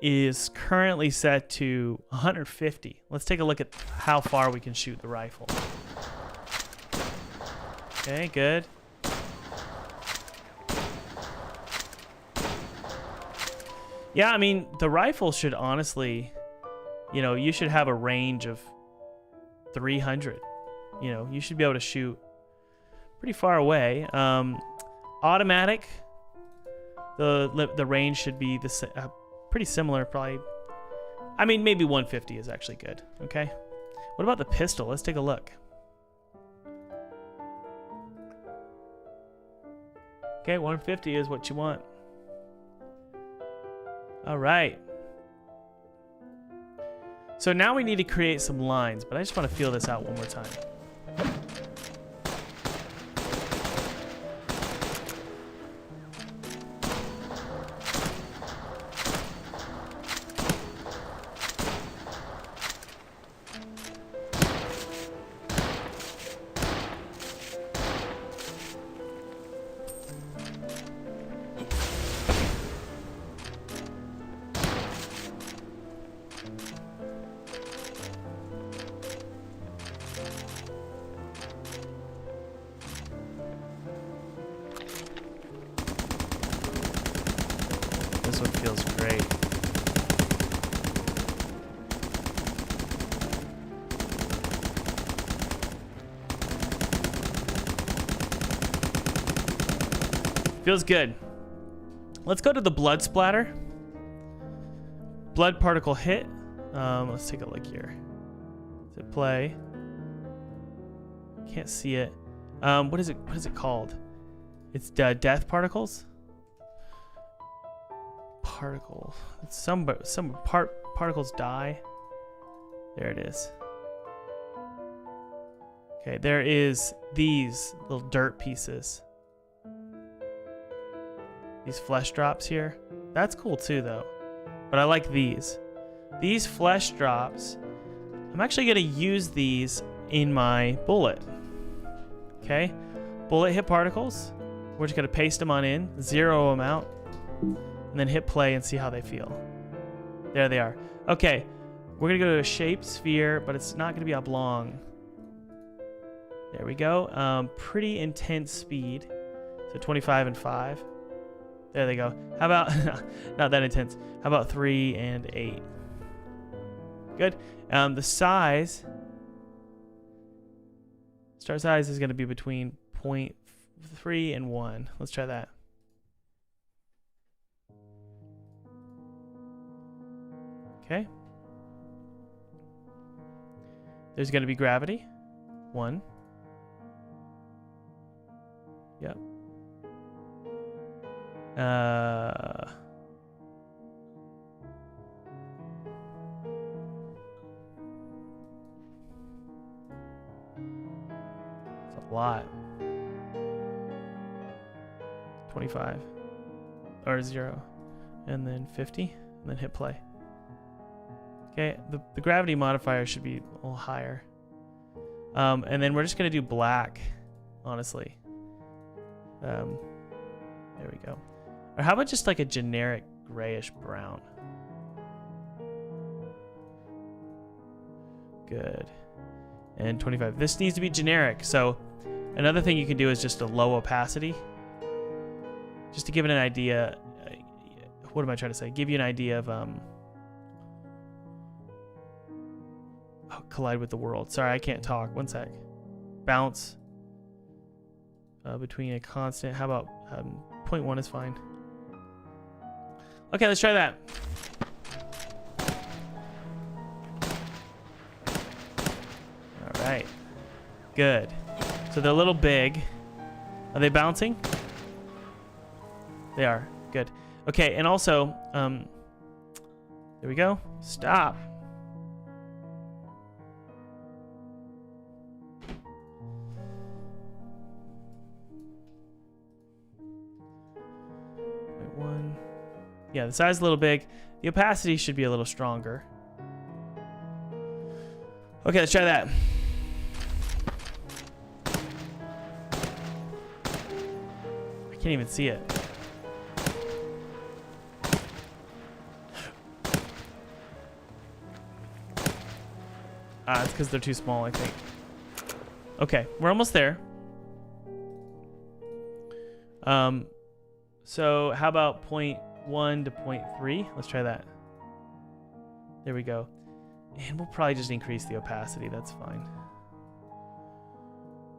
is currently set to 150. Let's take a look at how far we can shoot the rifle. Okay, good. Yeah, I mean, the rifle should honestly, you know, you should have a range of 300. You know, you should be able to shoot pretty far away. Automatic, the range should be pretty similar, probably. I mean, maybe 150 is actually good. Okay. What about the pistol? Let's take a look. Okay, 150 is what you want. All right. So now we need to create some lines, but I just want to feel this out one more time. This one feels great. Feels good. Let's go to the blood splatter. Blood particle hit. Let's take a look here. Does it play? Can't see it. What is it? What is it called? It's death particles. Particle. It's some particles die. There it is. Okay, there is these little dirt pieces. These flesh drops here. That's cool too, though. But I like these. These flesh drops. I'm actually gonna use these in my bullet. Okay, bullet hit particles. We're just gonna paste them on in, zero them out, and then hit play and see how they feel. There they are. Okay, we're gonna go to a shape sphere, but it's not gonna be oblong. There we go. Pretty intense speed. So 25 and 5. There they go. How about, not that intense. How about 3 and 8? Good. The size, start size is gonna be between 0.3 and 1. Let's try that. Okay. There's going to be gravity. 1. Yep. It's a lot. 25. Or 0. And then 50. And then hit play. Okay, the gravity modifier should be a little higher. And then we're just going to do black, honestly. There we go. Or how about just like a generic grayish brown? Good. And 25. This needs to be generic. So another thing you can do is just a low opacity. Just to give it an idea. What am I trying to say? Give you an idea of... collide with the world. Sorry, I can't talk. One sec. Bounce between a constant. How about 0.1 is fine. Okay, let's try that. All right. Good. So they're a little big. Are they bouncing? They are. Good. Okay, and also, there we go. Stop. .1. Yeah, the size is a little big. The opacity should be a little stronger. Okay, let's try that. I can't even see it. It's because they're too small, I think. Okay, we're almost there. So how about 0.1 to 0.3? Let's try that. There we go. And we'll probably just increase the opacity. That's fine.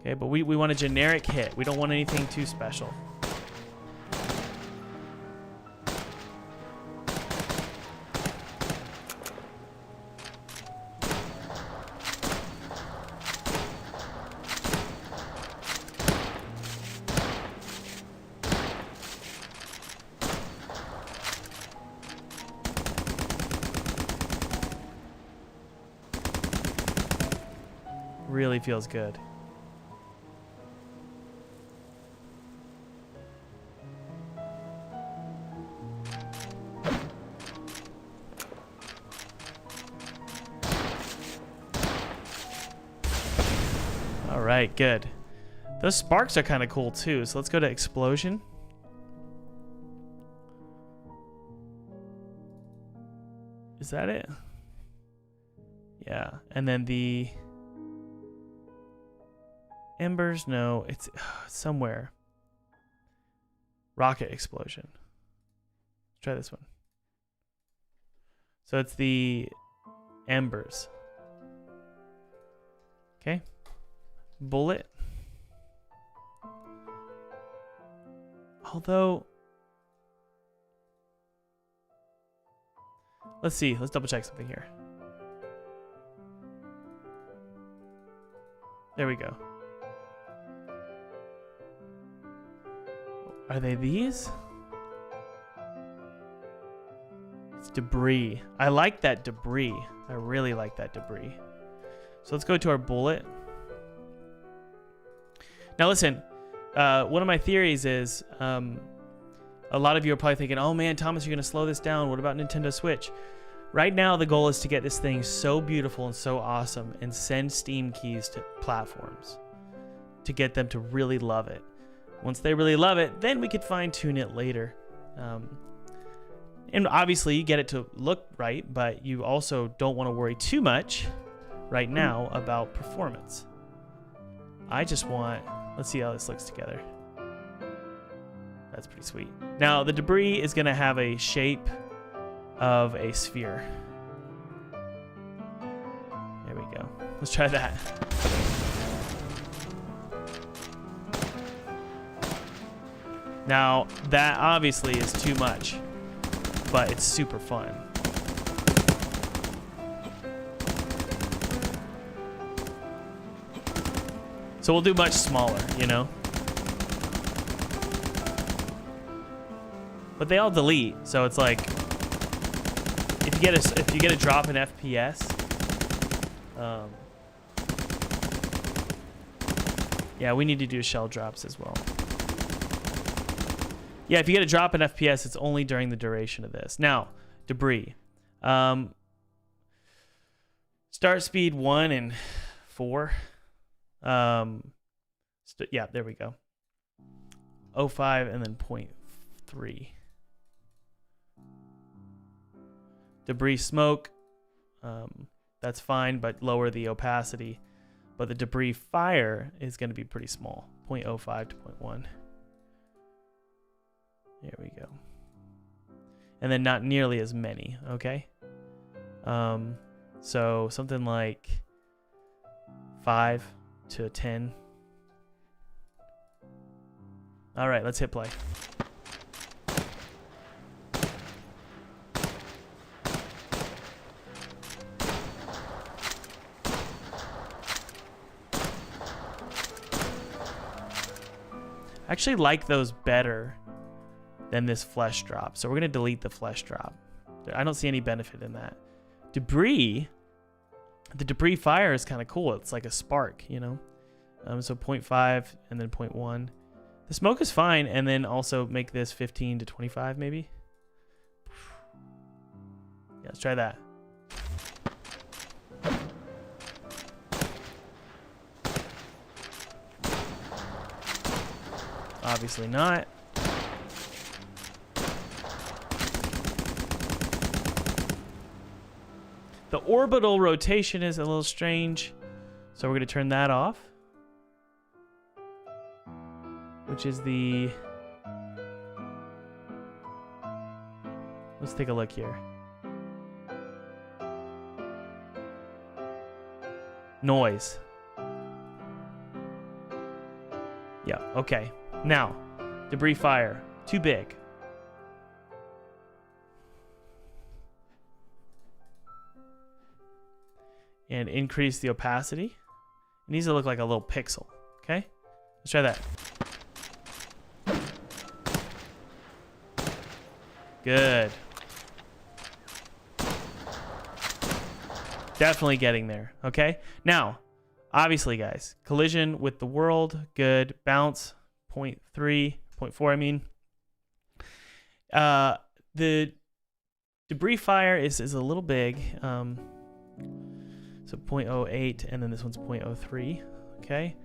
Okay, but we want a generic hit. We don't want anything too special. Really feels good. All right, good. Those sparks are kind of cool too. So let's go to explosion. Is that it? Yeah, and then the embers, no, it's somewhere. Rocket explosion. Let's try this one. So it's the embers. Okay. Bullet. Although, let's see. Let's double check something here. There we go. Are they these? It's debris. I like that debris. I really like that debris. So let's go to our bullet. Now listen, one of my theories is, a lot of you are probably thinking, oh man, Thomas, you're going to slow this down. What about Nintendo Switch? Right now, the goal is to get this thing so beautiful and so awesome and send Steam keys to platforms to get them to really love it. Once they really love it, then we could fine tune it later. And obviously you get it to look right, but you also don't want to worry too much right now about performance. I just want, let's see how this looks together. That's pretty sweet. Now the debris is going to have a shape of a sphere. There we go. Let's try that. Now, that obviously is too much, but it's super fun. So we'll do much smaller, you know? But they all delete, so it's like, if you get a drop in FPS, yeah, we need to do shell drops as well. Yeah, if you get a drop in FPS, it's only during the duration of this. Now, debris. Start speed 1 and 4. Yeah, there we go. 0.5 and then 0.3. Debris smoke. That's fine, but lower the opacity. But the debris fire is going to be pretty small. 0.05 to 0.1. There we go. And then not nearly as many, okay? So something like 5 to 10. All right, let's hit play. I actually like those better than this flesh drop. So we're going to delete the flesh drop. I don't see any benefit in that. Debris, the debris fire is kind of cool. It's like a spark, you know? So 0.5 and then 0.1. The smoke is fine, and then also make this 15 to 25 maybe. Yeah, let's try that. Obviously not. The orbital rotation is a little strange, so we're going to turn that off, which is the... Let's take a look here. Noise. Yeah, okay. Now, debris fire. Too big. And increase the opacity. It needs to look like a little pixel. Okay? Let's try that. Good. Definitely getting there. Okay? Now, obviously, guys, collision with the world. Good. Bounce. 0.3. 0.4, I mean. The debris fire is a little big. So 0.08, and then this one's 0.03, okay?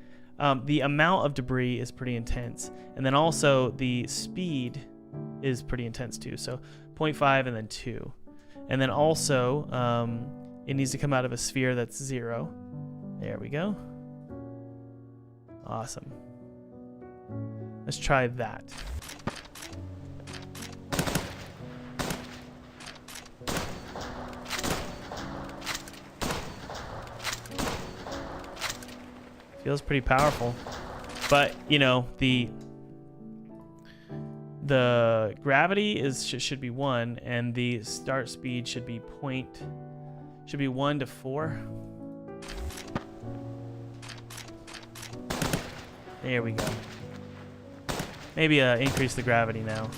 The amount of debris is pretty intense. And then also the speed is pretty intense too. So 0.5 and then 2. And then also, it needs to come out of a sphere that's 0. There we go. Awesome. Let's try that. Feels pretty powerful, but you know the gravity should be 1, and the start speed should be 1 to 4. There we go. Maybe increase the gravity now.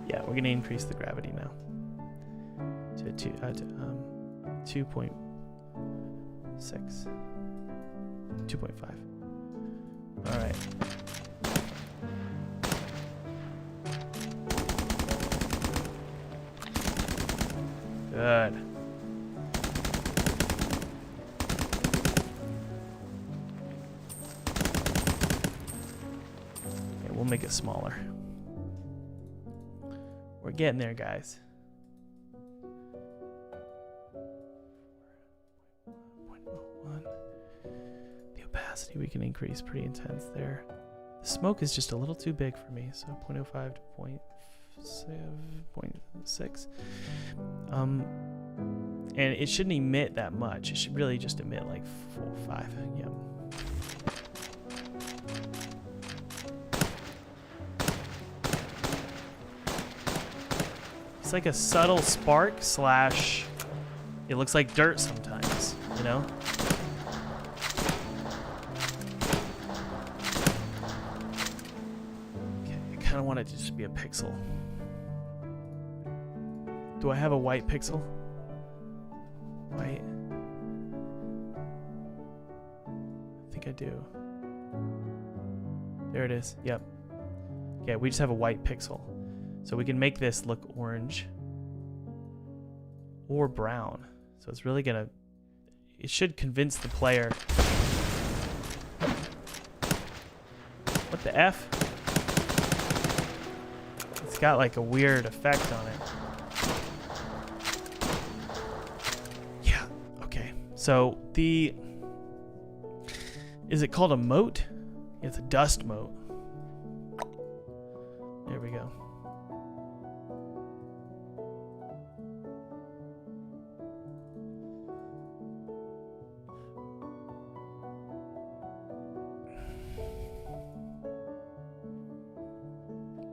Yeah, we're gonna increase the gravity now to 2.6, 2.5. All right. Good. Okay, we'll make it smaller. We're getting there, guys. We can increase pretty intense there. The smoke is just a little too big for me, so 0.05 to 0.6. And it shouldn't emit that much. It should really just emit like 4 or 5. Yep. It's like a subtle spark slash it looks like dirt sometimes, you know? I want it to just be a pixel. Do I have a white pixel? White. I think I do. There it is. Yep. Okay, we just have a white pixel. So we can make this look orange or brown. So it's really gonna, it should convince the player. What the F? It's got like a weird effect on it. Yeah, okay. So the, is it called a mote? It's a dust mote. There we go.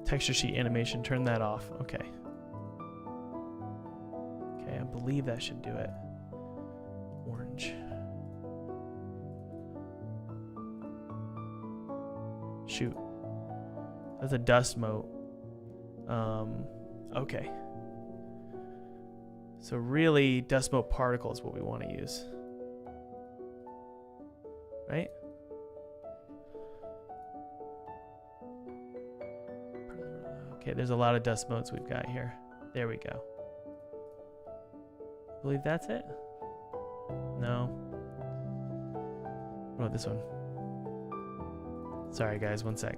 Texture sheet animation, turn that off. Okay. Okay, I believe that should do it. Orange. Shoot. That's a dust mote. Okay. So really, dust mote particle is what we want to use. Right? Okay, there's a lot of dust motes we've got here. There we go. I believe that's it. No. What about this one? Sorry guys, one sec.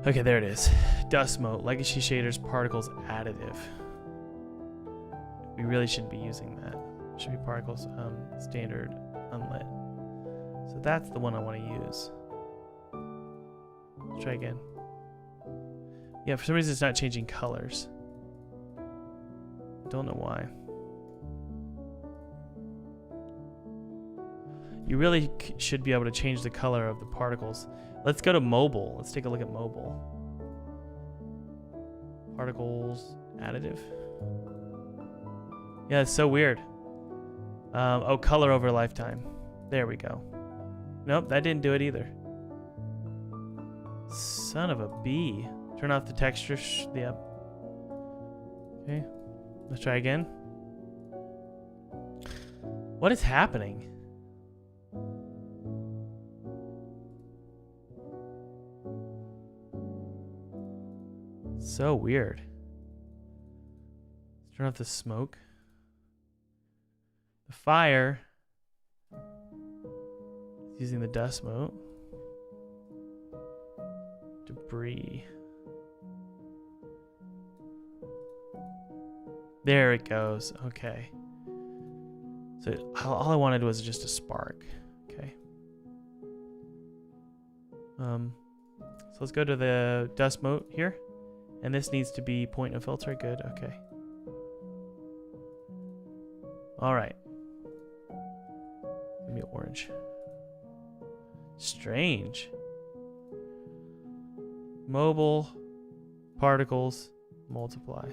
Okay, there it is. Dust mote, Legacy Shaders, Particles, Additive. We really shouldn't be using that. It should be Particles, Standard, Unlit. So that's the one I want to use. Let's try again. Yeah, for some reason it's not changing colors. Don't know why. You really should be able to change the color of the particles. Let's go to mobile. Let's take a look at mobile. Particles, additive. Yeah, it's so weird. Oh, color over lifetime. There we go. Nope, that didn't do it either. Son of a bee. Turn off the texture. Yep. Okay. Let's try again. What is happening? So weird. Let's turn off the smoke. The fire. Using the dust mode. Debris. There it goes. Okay. So all I wanted was just a spark. Okay. So let's go to the dust mode here. And this needs to be point of filter. Good. Okay. All right. Give me orange. Strange. Mobile. Particles. Multiply.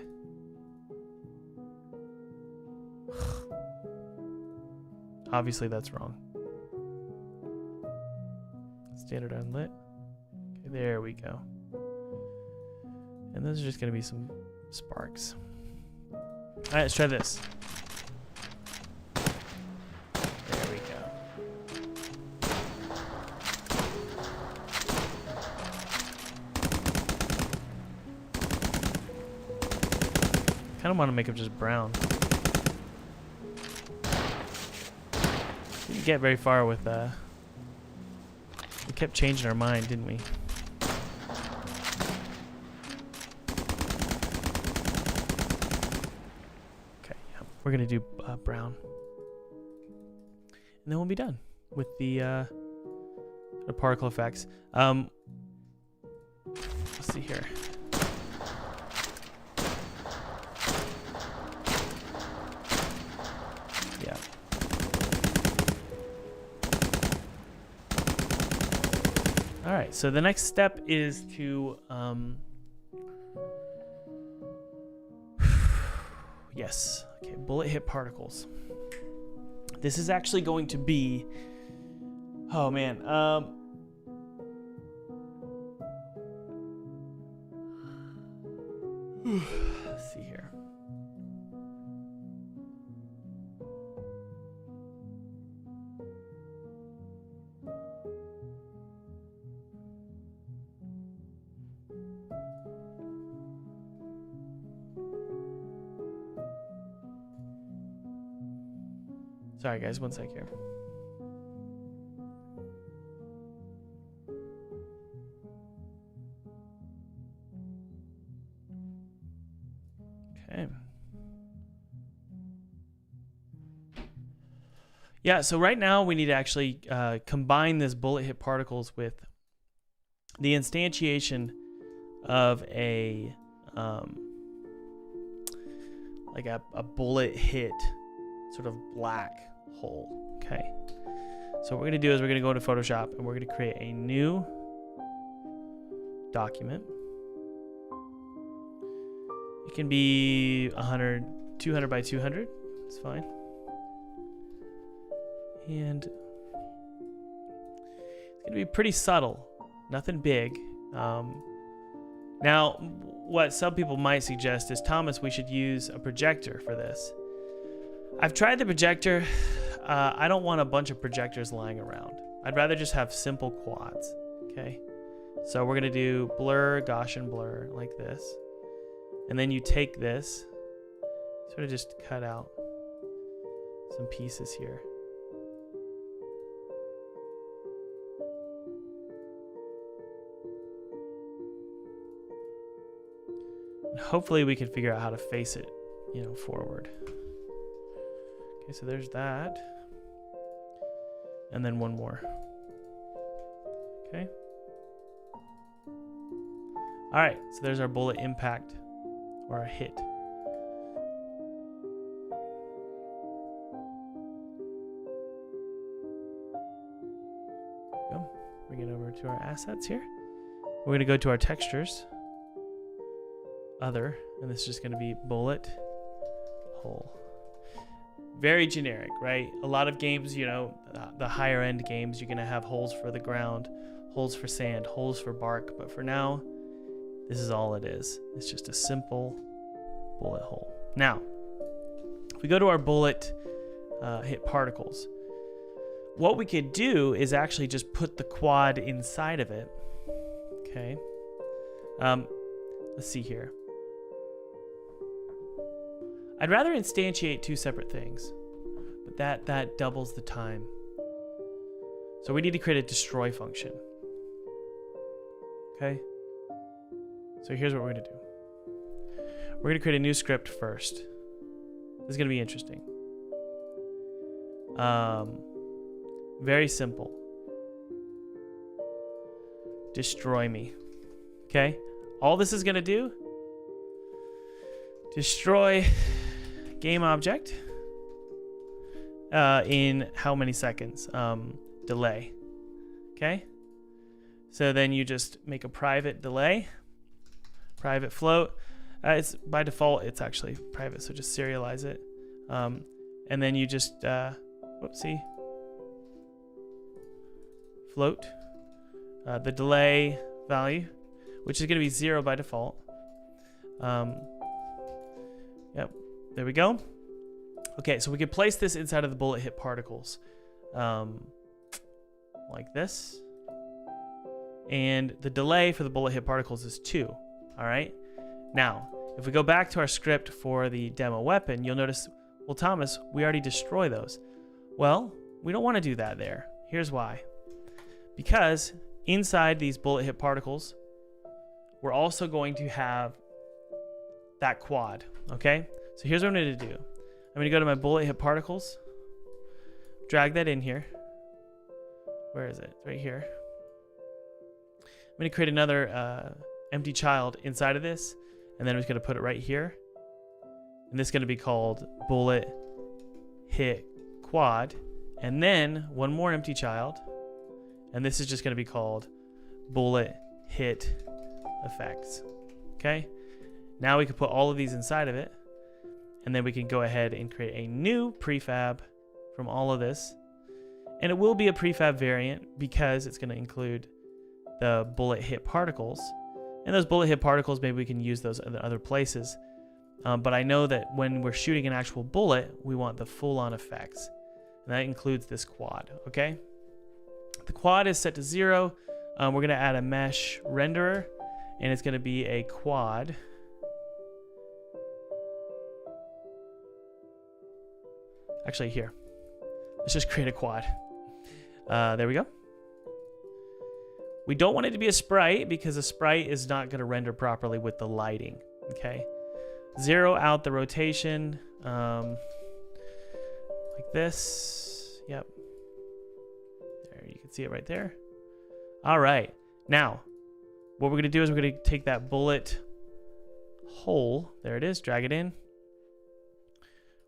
Obviously that's wrong. Standard unlit. Okay, there we go. And those are just going to be some sparks. All right, let's try this. There we go. Kind of want to make them just brown. Didn't get very far with we kept changing our mind, didn't we? We're gonna do brown, and then we'll be done with the particle effects. Let's see here. Yeah. All right. So the next step is to yes. Okay, bullet hit particles. This is actually going to be, oh man, let's see here. Sorry guys, one sec here. Okay. Yeah, so right now we need to actually combine this bullet hit particles with the instantiation of a like a bullet hit sort of black hole. Okay. So what we're going to do is we're going to go into Photoshop and we're going to create a new document. It can be 100, 200 by 200. It's fine. And it's going to be pretty subtle. Nothing big. Now, what some people might suggest is, Thomas, we should use a projector for this. I've tried the projector. I don't want a bunch of projectors lying around. I'd rather just have simple quads, okay? So we're gonna do blur, Gaussian blur, like this. And then you take this, sort of just cut out some pieces here. And hopefully we can figure out how to face it, you know, forward. Okay, so there's that. And then one more. Okay. All right, so there's our bullet impact, or a hit. Go. Bring it over to our assets here. We're gonna go to our textures, other, and this is just gonna be bullet hole. Very generic, right? A lot of games, you know, the higher end games, you're gonna have holes for the ground, holes for sand, holes for bark, but for now, this is all it is. It's just a simple bullet hole. Now, if we go to our bullet hit particles, what we could do is actually just put the quad inside of it. Okay. Let's see here. I'd rather instantiate two separate things, but that doubles the time. So we need to create a destroy function. Okay. So here's what we're gonna do. We're gonna create a new script first. This is gonna be interesting. Very simple. Destroy me. Okay. All this is gonna do, destroy game object in how many seconds? Delay. Okay. So then you just make a private delay, private float. It's by default, it's actually private, so just serialize it. And then you just, whoopsie, float the delay value, which is going to be 0 by default. Yep, there we go. Okay, so we can place this inside of the bullet hit particles, like this. And the delay for the bullet hit particles is 2. All right. Now, if we go back to our script for the demo weapon, you'll notice, well, Thomas, we already destroy those. Well, we don't want to do that there. Here's why. Because inside these bullet hit particles, we're also going to have that quad. Okay. So here's what I'm going to do. I'm going to go to my bullet hit particles, drag that in here. Where is it? Right here. I'm going to create another empty child inside of this, and then I'm just going to put it right here. And this is going to be called bullet hit quad, and then one more empty child, and this is just going to be called bullet hit effects. Okay. Now we can put all of these inside of it, and then we can go ahead and create a new prefab from all of this. And it will be a prefab variant because it's going to include the bullet hit particles. And those bullet hit particles, maybe we can use those in other places. But I know that when we're shooting an actual bullet, we want the full-on effects. And that includes this quad, okay? The quad is set to 0. We're going to add a mesh renderer, and it's going to be a quad. Actually, here. Let's just create a quad. There we go. We don't want it to be a sprite because a sprite is not going to render properly with the lighting. Okay. 0 out the rotation. Like this. Yep. There, you can see it right there. All right. Now, what we're going to do is we're going to take that bullet hole. There it is. Drag it in.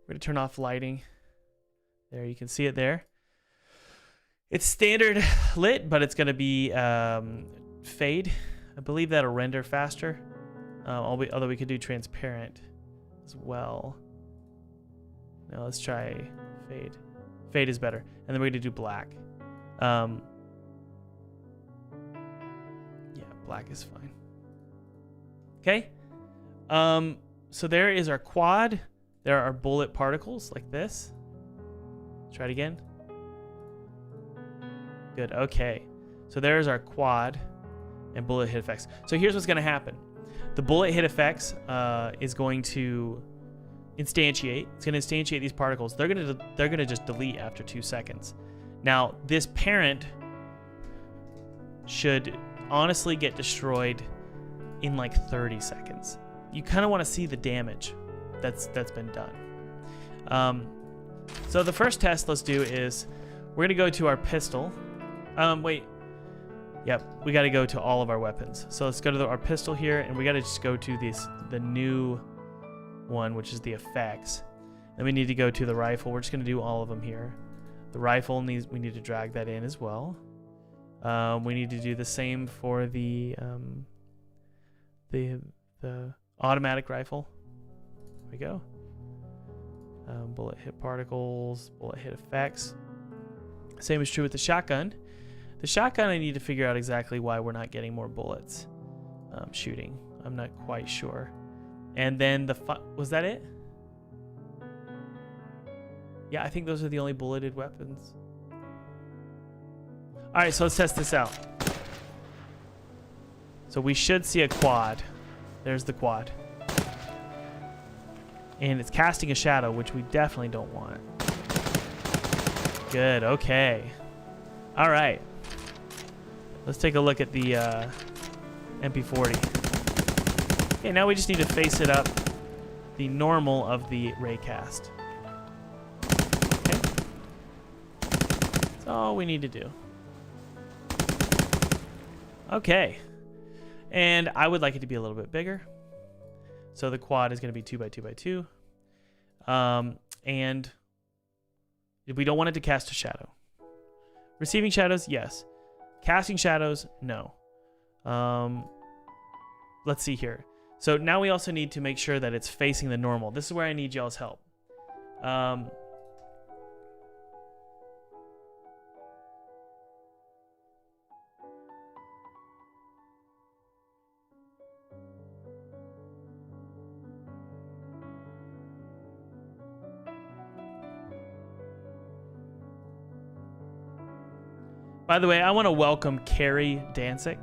We're going to turn off lighting. There, you can see it there. It's standard lit, but it's going to be fade. I believe that'll render faster. Although we could do transparent as well. Now let's try fade. Fade is better. And then we're going to do black. Yeah, black is fine. Okay. So there is our quad. There are bullet particles like this. Try it again. Good. Okay. So there's our quad and bullet hit effects. So here's what's going to happen. The bullet hit effects is going to instantiate. It's going to instantiate these particles. They're going to just delete after 2 seconds. Now, this parent should honestly get destroyed in like 30 seconds. You kind of want to see the damage that's been done. So the first test let's do is we're going to go to our pistol. Wait. Yep, we got to go to all of our weapons. So let's go to our pistol here, and we got to just go to the new one, which is the effects. Then we need to go to the rifle. We're just going to do all of them here. The rifle we need to drag that in as well. We need to do the same for the automatic rifle. There we go. Bullet hit particles, bullet hit effects. Same is true with the shotgun. The shotgun, I need to figure out exactly why we're not getting more bullets shooting. I'm not quite sure. And then was that it? Yeah, I think those are the only bulleted weapons. All right, so let's test this out. So we should see a quad. There's the quad. And it's casting a shadow, which we definitely don't want. Good, okay. All right. Let's take a look at the MP40. Okay, now we just need to face it up the normal of the raycast. Okay. That's all we need to do. Okay. And I would like it to be a little bit bigger. So the quad is going to be 2x2x2. And we don't want it to cast a shadow. Receiving shadows, yes. Casting shadows, no. Let's see here. So now we also need to make sure that it's facing the normal. This is where I need y'all's help. By the way, I want to welcome Carrie Dansick.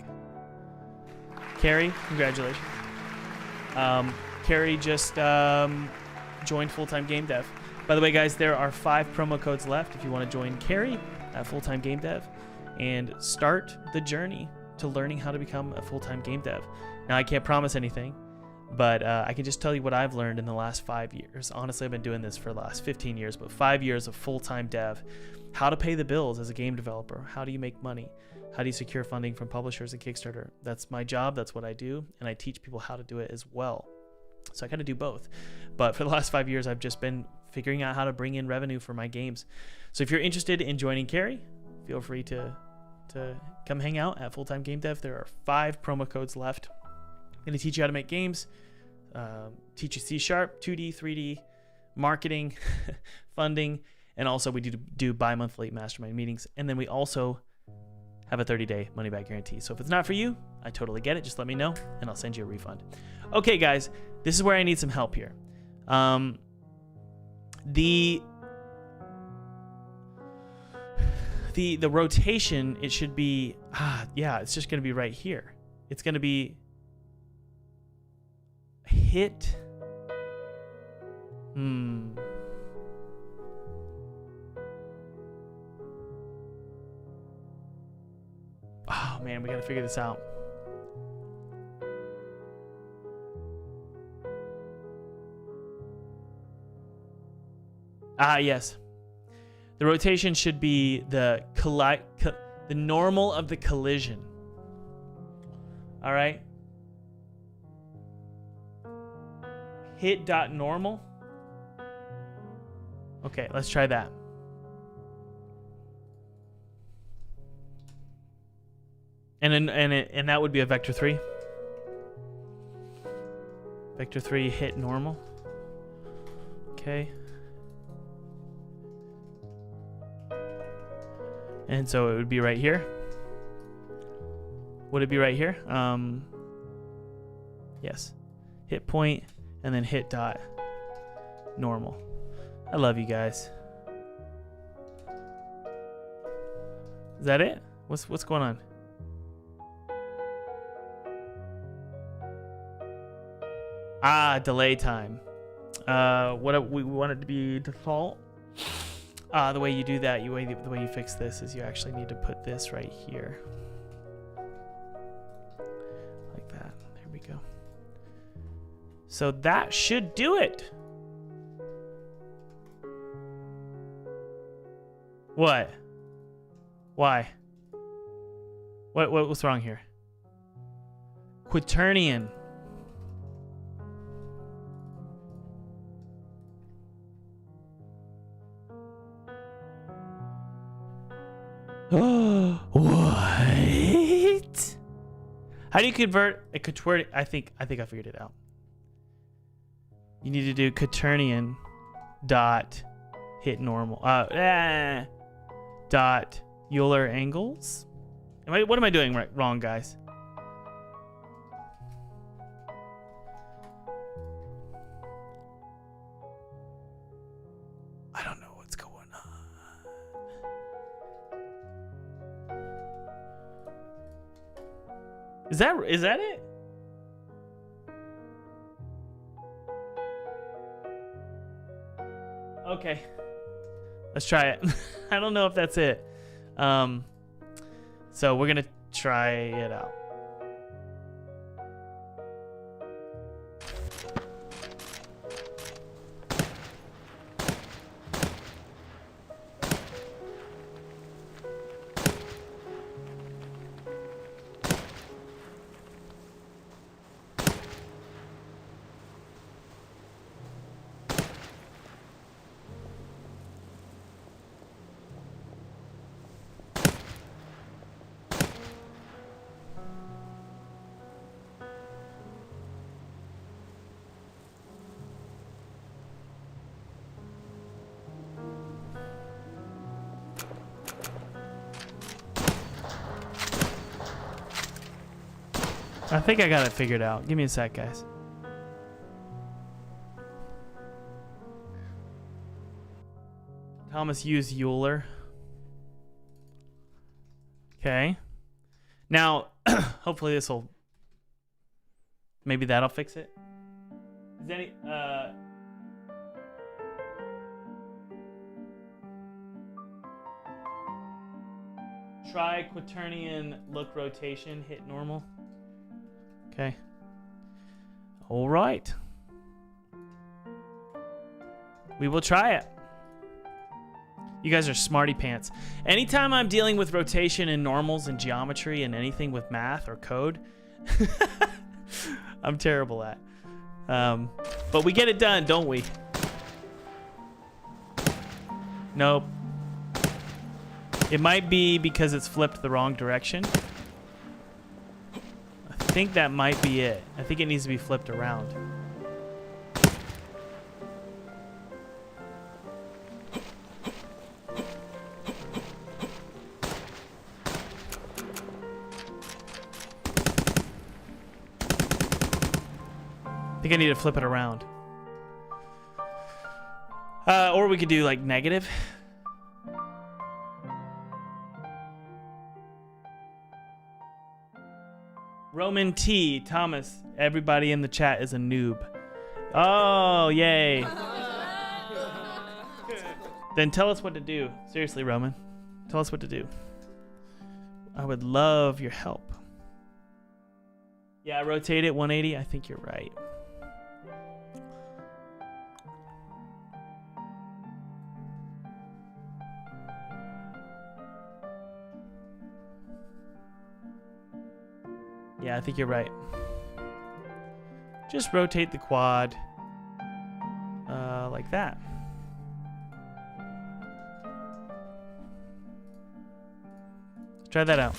Carrie, congratulations. Carrie just joined Full-Time Game Dev. By the way, guys, there are 5 promo codes left if you want to join Carrie at Full-Time Game Dev and start the journey to learning how to become a full-time game dev. Now, I can't promise anything, but I can just tell you what I've learned in the last 5 years. Honestly, I've been doing this for the last 15 years, but 5 years of full-time dev. How to pay the bills as a game developer. How do you make money? How do you secure funding from publishers and Kickstarter? That's my job. That's what I do. And I teach people how to do it as well. So I kind of do both. But for the last 5 years, I've just been figuring out how to bring in revenue for my games. So if you're interested in joining Carrie, feel free to come hang out at Full-Time Game Dev. There are 5 promo codes left. I'm going to teach you how to make games, teach you C#, 2D, 3D, marketing, funding, and also we do bi-monthly mastermind meetings. And then we also have a 30-day money-back guarantee. So if it's not for you, I totally get it. Just let me know, and I'll send you a refund. Okay, guys, this is where I need some help here. The rotation, it should be, it's just going to be right here. It's going to be hit. Oh, man, we got to figure this out. Yes. The rotation should be the normal of the collision. All right. Hit dot normal. Okay, let's try that. And that would be a vector 3. Vector 3, hit normal. Okay. And so it would be right here. Would it be right here? Yes. Hit point and then hit dot. Normal. I love you guys. Is that it? What's going on? Delay time. What we want it to be default. The way you do that, the way you fix this is you actually need to put this right here. Like that. There we go. So that should do it. What? Why? What's wrong here? Quaternion. What? How do you convert a quaternion? I think I figured it out. You need to do quaternion dot hit normal. Dot Euler angles. What am I doing wrong, guys? I don't know what's going on. Is that it? Okay. Let's try it. I don't know if that's it. So we're gonna try it out. I think I got it figured out. Give me a sec, guys. Thomas used Euler. Okay. Now, hopefully this will... Maybe that'll fix it. Is any... Try quaternion look rotation, hit normal. Okay. All right. We will try it. You guys are smarty pants. Anytime I'm dealing with rotation and normals and geometry and anything with math or code, I'm terrible at. But we get it done, don't we? Nope. It might be because it's flipped the wrong direction. I think that might be it. I think it needs to be flipped around. I think I need to flip it around. Or we could do like negative. Roman T, Thomas, everybody in the chat is a noob. Oh, yay. Then tell us what to do. Seriously, Roman. Tell us what to do. I would love your help. Yeah, rotate it 180. I think you're right. Yeah, I think you're right. Just rotate the quad like that. Let's try that out.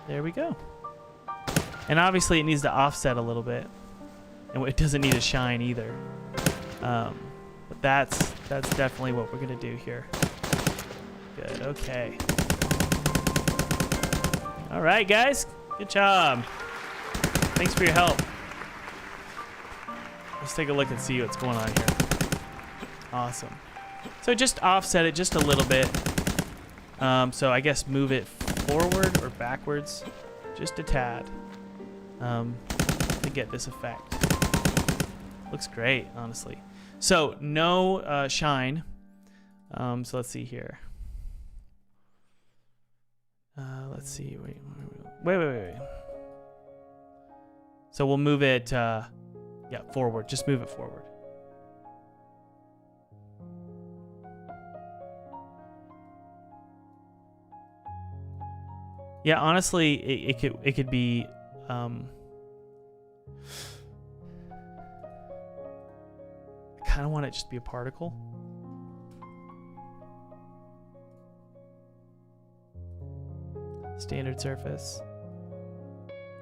There we go. And obviously it needs to offset a little bit. And it doesn't need to shine either. But that's definitely what we're gonna do here. Good, okay. All right, guys, good job. Thanks for your help. Let's take a look and see what's going on here. Awesome. So just offset it just a little bit. So I guess move it forward or backwards, just a tad, to get this effect. Looks great, honestly. So no shine. So let's see here. Let's see. Wait. So we'll move it, yeah, forward. Just move it forward. Yeah, honestly, it could be. I kind of want it just to be a particle. Standard surface,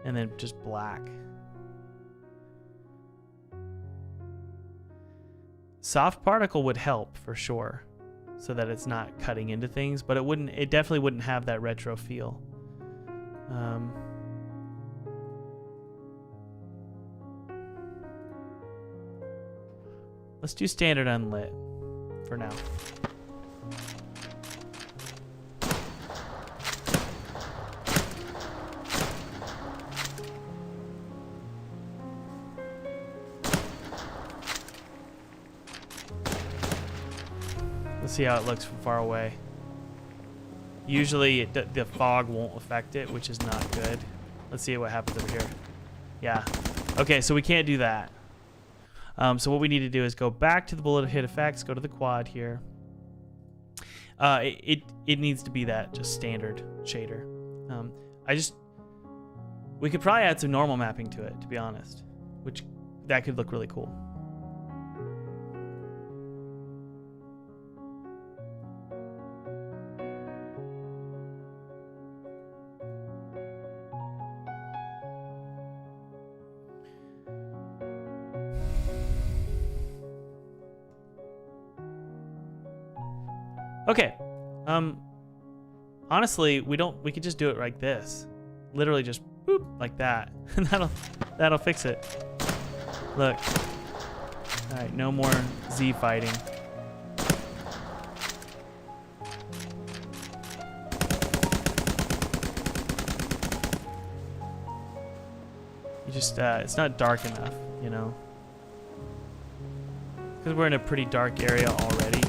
and then just black. Soft particle would help for sure, so that it's not cutting into things, but it definitely wouldn't have that retro feel. Let's do standard unlit for now. Let's see how it looks from far away. Usually the fog won't affect it, which is not good. Let's see what happens over here. Yeah. Okay, so we can't do that. So what we need to do is go back to the bullet hit effects, go to the quad here. It needs to be that just standard shader. We could probably add some normal mapping to it, to be honest, which that could look really cool. Okay. Honestly, we could just do it like this. Literally just boop like that. And that'll fix it. Look. All right, no more Z fighting. You just it's not dark enough, you know. Because we're in a pretty dark area already.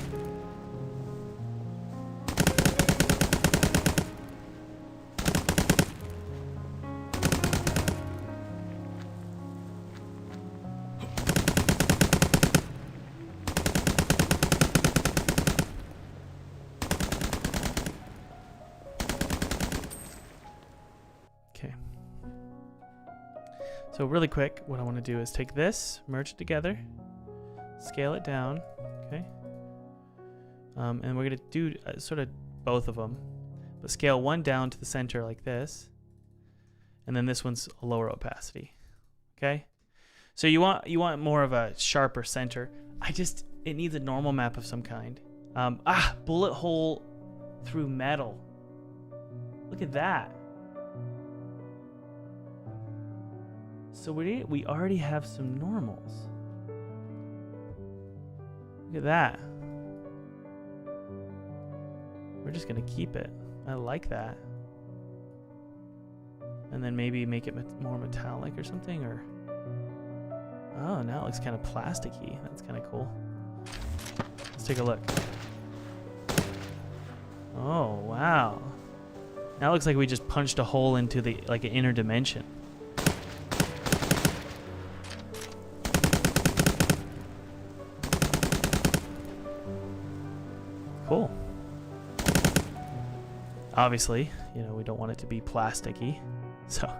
So really quick, what I want to do is take this, merge it together, scale it down, okay? And we're going to do sort of both of them, but scale one down to the center like this, and then this one's a lower opacity, okay? So you want more of a sharper center. It needs a normal map of some kind. Bullet hole through metal. Look at that. So we already have some normals. Look at that. We're just gonna keep it. I like that. And then maybe make it more metallic or something, or... Oh, now it looks kind of plasticky. That's kind of cool. Let's take a look. Oh, wow. Now it looks like we just punched a hole into an inner dimension. Cool. Obviously, we don't want it to be plasticky, so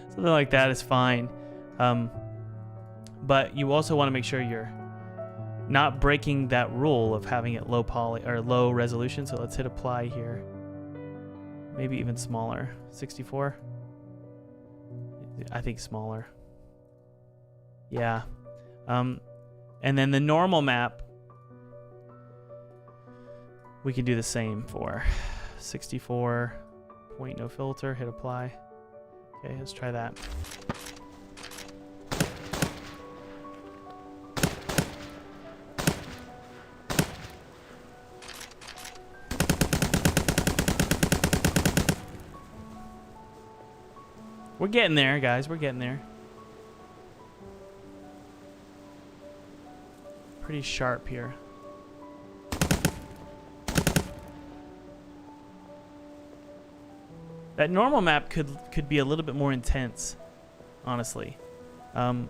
something like that is fine. But you also want to make sure you're not breaking that rule of having it low poly or low resolution. So let's hit apply here. Maybe even smaller, 64. I think smaller. Yeah. And then the normal map, we can do the same for 64 point no filter, hit apply. Okay, let's try that. We're getting there, guys. We're getting there. Pretty sharp here. That normal map could be a little bit more intense, honestly. So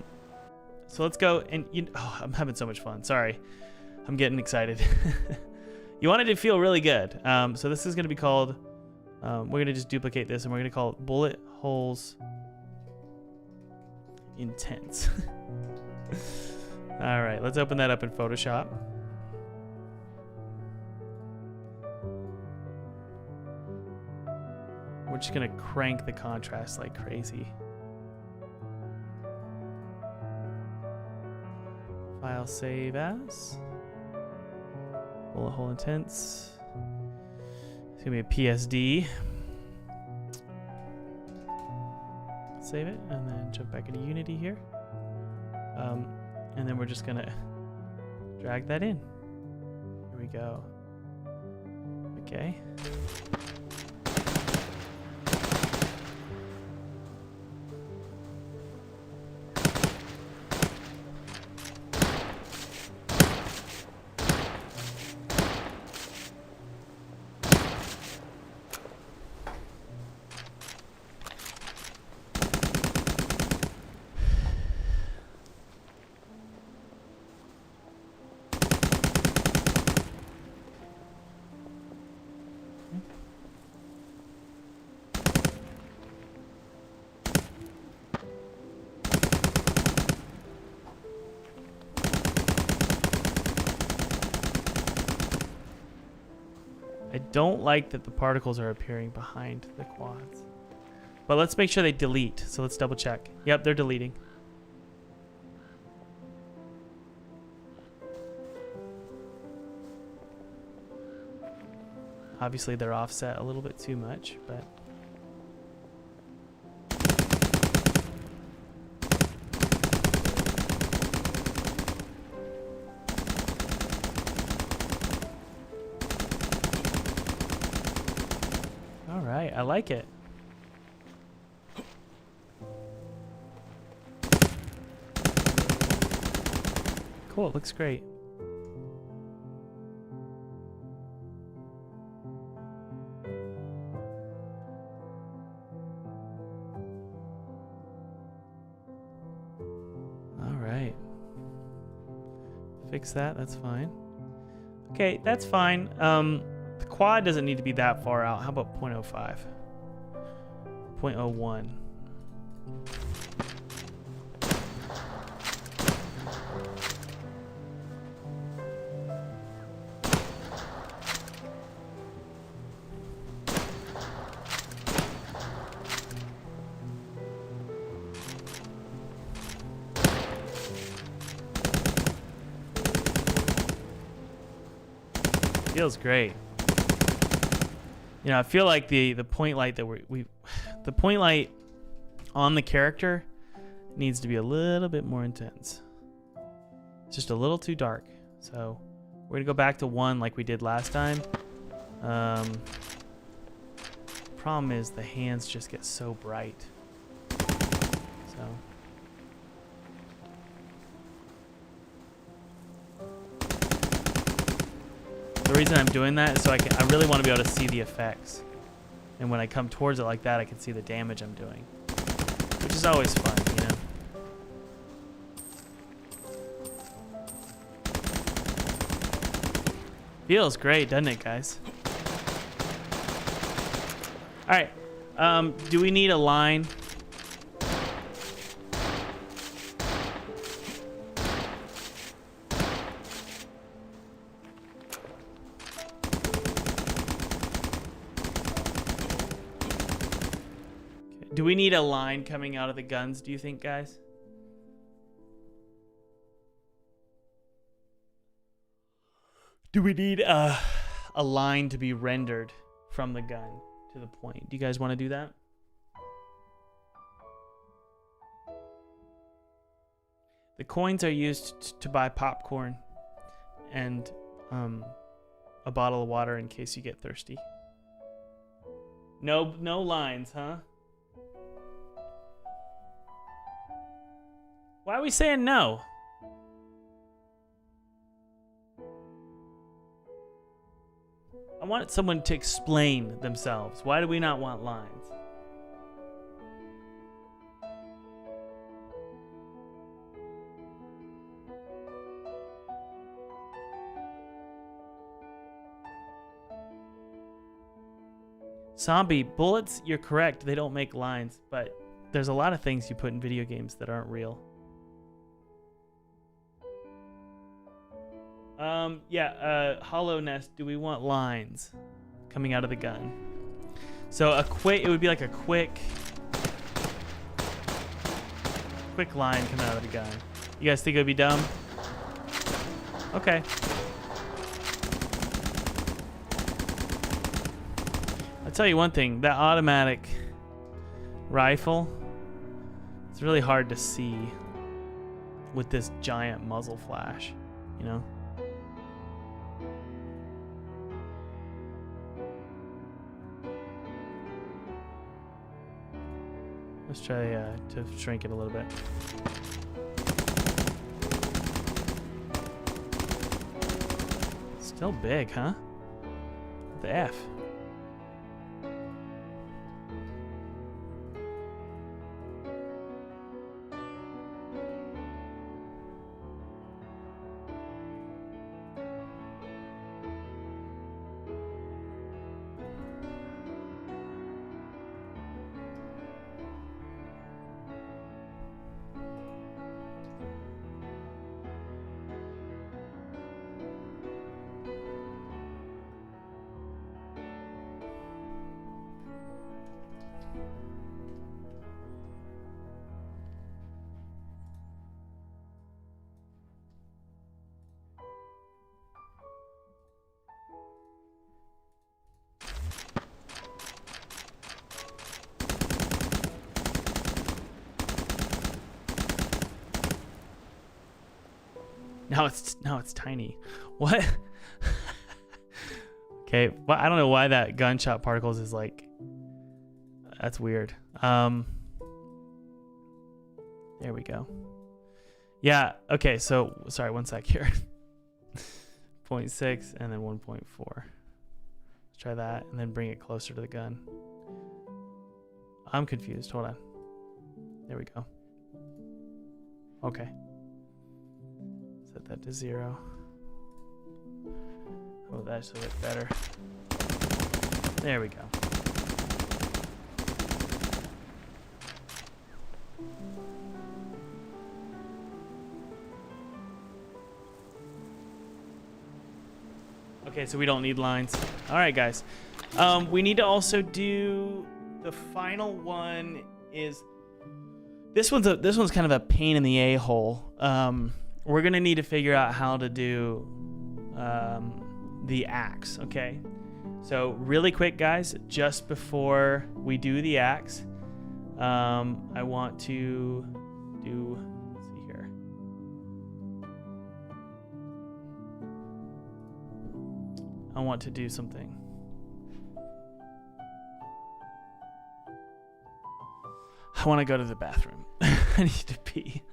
let's go and I'm having so much fun. Sorry, I'm getting excited. You wanted to feel really good. So this is going to be called. We're going to just duplicate this and we're going to call it bullet holes intense. All right, let's open that up in Photoshop. We're just gonna crank the contrast like crazy. File save as. Bullet hole intense. It's gonna be a PSD. Save it and then jump back into Unity here. And then we're just gonna drag that in. Here we go. Okay. I don't like that the particles are appearing behind the quads. But let's make sure they delete. So let's double check. Yep, they're deleting. Obviously they're offset a little bit too much, but all right, I like it. Cool, it looks great. Fix that, that's fine. Okay, that's fine. The quad doesn't need to be that far out. How about 0.05? 0.01. Feels great. You know, I feel like the point light that the point light on the character needs to be a little bit more intense. It's just a little too dark. So we're gonna go back to 1 like we did last time. Problem is the hands just get so bright. So. The reason I'm doing that is so I really want to be able to see the effects. And when I come towards it like that, I can see the damage I'm doing. Which is always fun, you know? Feels great, doesn't it, guys? Alright. Do we need a line? Do we need a line coming out of the guns, do you think, guys? Do we need a line to be rendered from the gun to the point? Do you guys want to do that? The coins are used to buy popcorn and a bottle of water in case you get thirsty. No lines, huh? Why are we saying no? I want someone to explain themselves. Why do we not want lines? Zombie, bullets, you're correct. They don't make lines, but there's a lot of things you put in video games that aren't real. Hollow Nest, do we want lines coming out of the gun? So it would be like a quick line coming out of the gun. You guys think it would be dumb? Okay. I'll tell you one thing, that automatic rifle, it's really hard to see with this giant muzzle flash, you know? Let's try to shrink it a little bit. Still big, huh? What the F? Now it's tiny. What? Okay, well, I don't know why that gunshot particles is like. That's weird. There we go. Yeah. Okay. So sorry. One sec here. 0.6 and then 1.4. Let's try that and then bring it closer to the gun. I'm confused. Hold on. There we go. Okay. Set that to 0. Oh, that should look better. There we go. Okay, so we don't need lines. All right, guys. We need to also do the final one. Is this one's kind of a pain in the a-hole. We're gonna need to figure out how to do the axe. Okay, so really quick, guys, just before we do the axe, I want to do. Let's see here. I want to do something. I want to go to the bathroom. I need to pee.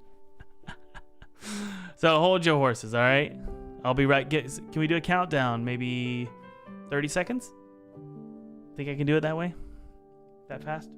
So hold your horses, all right? I'll be right. Can we do a countdown? Maybe 30 seconds? Think I can do it that way? That fast?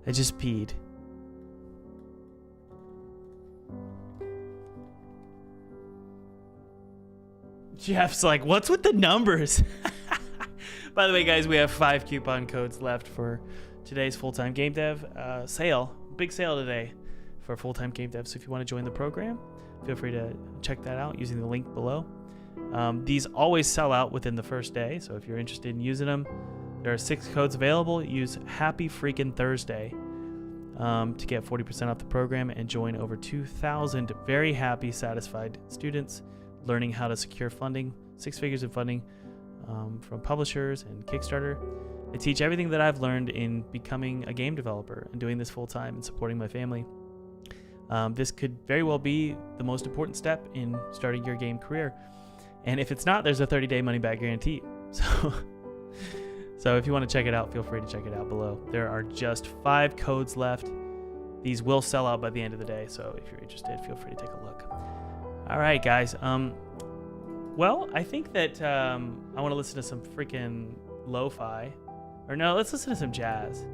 I just peed. Jeff's like, what's with the numbers? By the way, guys, we have 5 coupon codes left for today's full-time game dev sale. Big sale today for full-time game dev. So if you want to join the program, feel free to check that out using the link below. These always sell out within the first day. So if you're interested in using them, there are 6 codes available. Use Happy Freaking Thursday to get 40% off the program and join over 2,000 very happy, satisfied students learning how to secure funding, 6 figures in funding from publishers and Kickstarter. I teach everything that I've learned in becoming a game developer and doing this full time and supporting my family. This could very well be the most important step in starting your game career. And if it's not, there's a 30-day money-back guarantee. So if you want to check it out, feel free to check it out below. There are just 5 codes left. These will sell out by the end of the day, so if you're interested, feel free to take a look. All right, guys. Well, I think that I want to listen to some freaking lo-fi. Or no, let's listen to some jazz.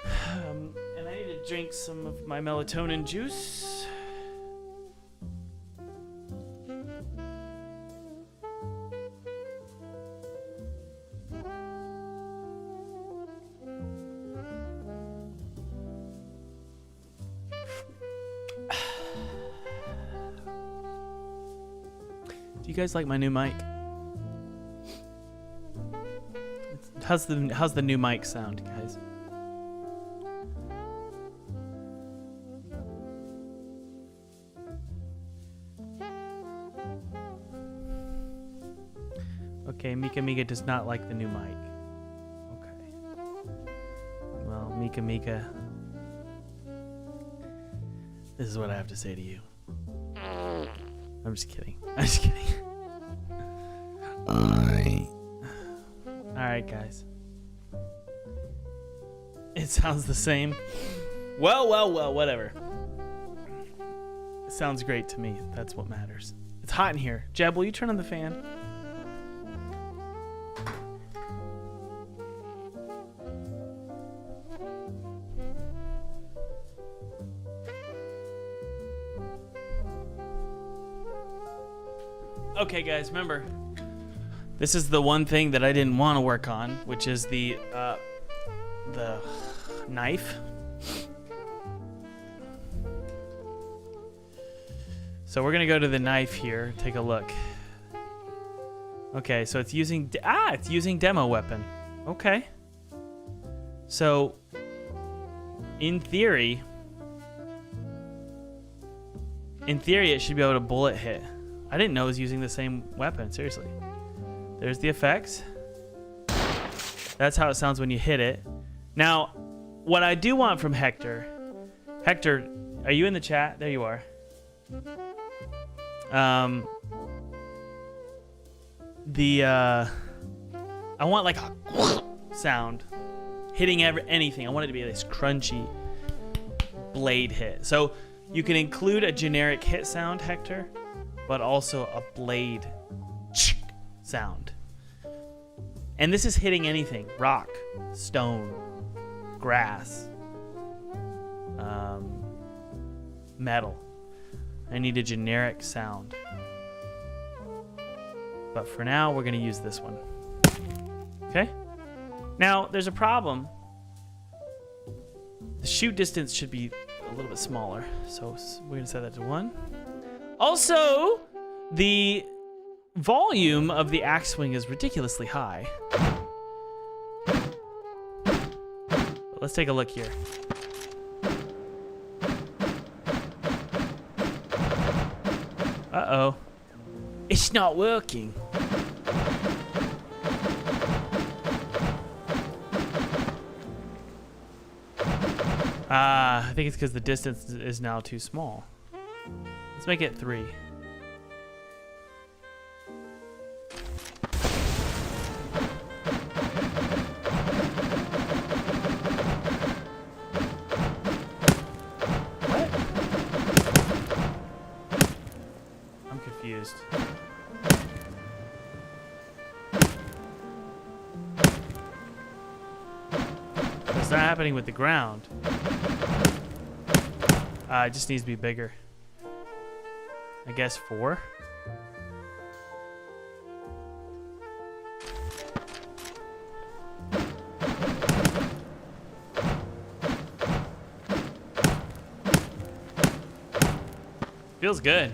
And I need to drink some of my melatonin juice. Do you guys like my new mic? How's the new mic sound, guys? Okay, Mika does not like the new mic. Okay. Well, Mika, this is what I have to say to you. I'm just kidding. Alright, guys. It sounds the same. Well, whatever. It sounds great to me. That's what matters. It's hot in here. Jeb, will you turn on the fan? Okay, guys, remember, this is the one thing that I didn't want to work on, which is the knife. So we're gonna go to the knife here. Take a look. Okay, so it's using demo weapon. Okay. So in theory, it should be able to bullet hit. I didn't know it was using the same weapon, seriously. There's the effects. That's how it sounds when you hit it. Now, what I do want from Hector, are you in the chat? There you are. I want like a sound hitting anything. I want it to be this crunchy blade hit. So you can include a generic hit sound, Hector, but also a blade sound. And this is hitting anything: rock, stone, grass, metal. I need a generic sound. But for now, we're gonna use this one. Okay? Now, there's a problem. The shoot distance should be a little bit smaller. So we're gonna set that to 1. Also, the volume of the axe swing is ridiculously high. But let's take a look here. Uh-oh. It's not working. I think it's because the distance is now too small. Let's make it 3. What? I'm confused. It's not happening with the ground. It just needs to be bigger. I guess 4. Feels good.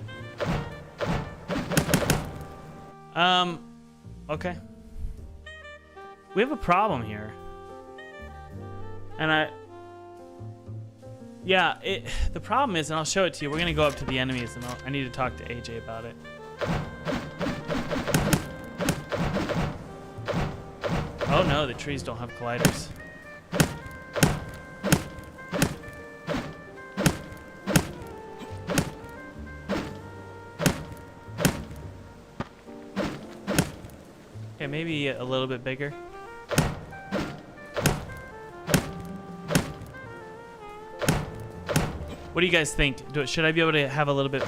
Okay. We have a problem here. And yeah, the problem is, and I'll show it to you, we're gonna go up to the enemies and I need to talk to AJ about it. Oh no, the trees don't have colliders. Okay, maybe a little bit bigger. What do you guys think? Should I be able to have a little bit?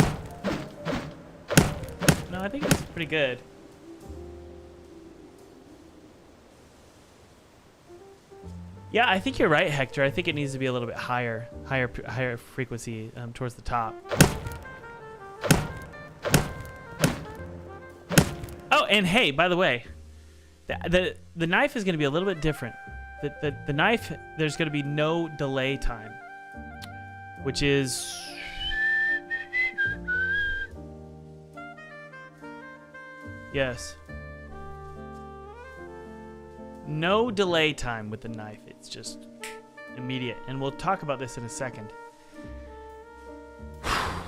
No, I think it's pretty good. Yeah, I think you're right, Hector. I think it needs to be a little bit higher frequency towards the top. Oh, and hey, by the way, the knife is going to be a little bit different. The knife, there's going to be no delay time, which is yes. No delay time with the knife. It's just immediate. And we'll talk about this in a second.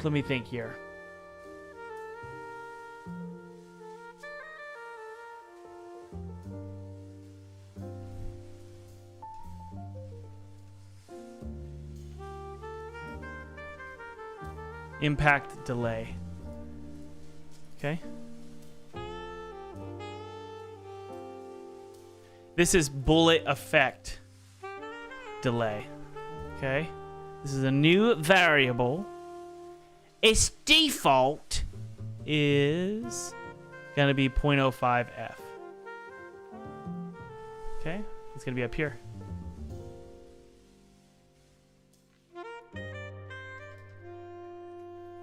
Let me think here. Impact delay. Okay. This is bullet effect delay. Okay. This is a new variable. Its default is going to be 0.05 F. Okay. It's going to be up here.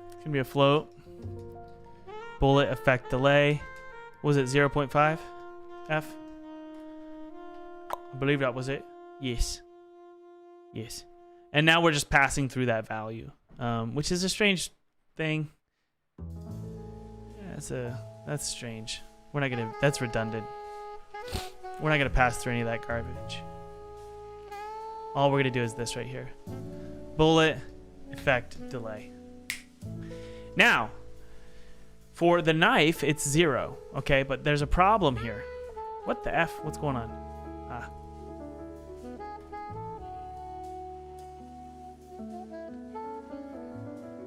It's going to be a float. Bullet effect delay. Was it 0.5 F? I believe that was it. Yes. Yes. And now we're just passing through that value, which is a strange thing. Yeah, that's strange. We're not gonna. That's redundant. We're not gonna pass through any of that garbage. All we're gonna do is this right here. Bullet effect delay. Now, for the knife, it's 0. Okay, but there's a problem here. What the F? What's going on? Ah.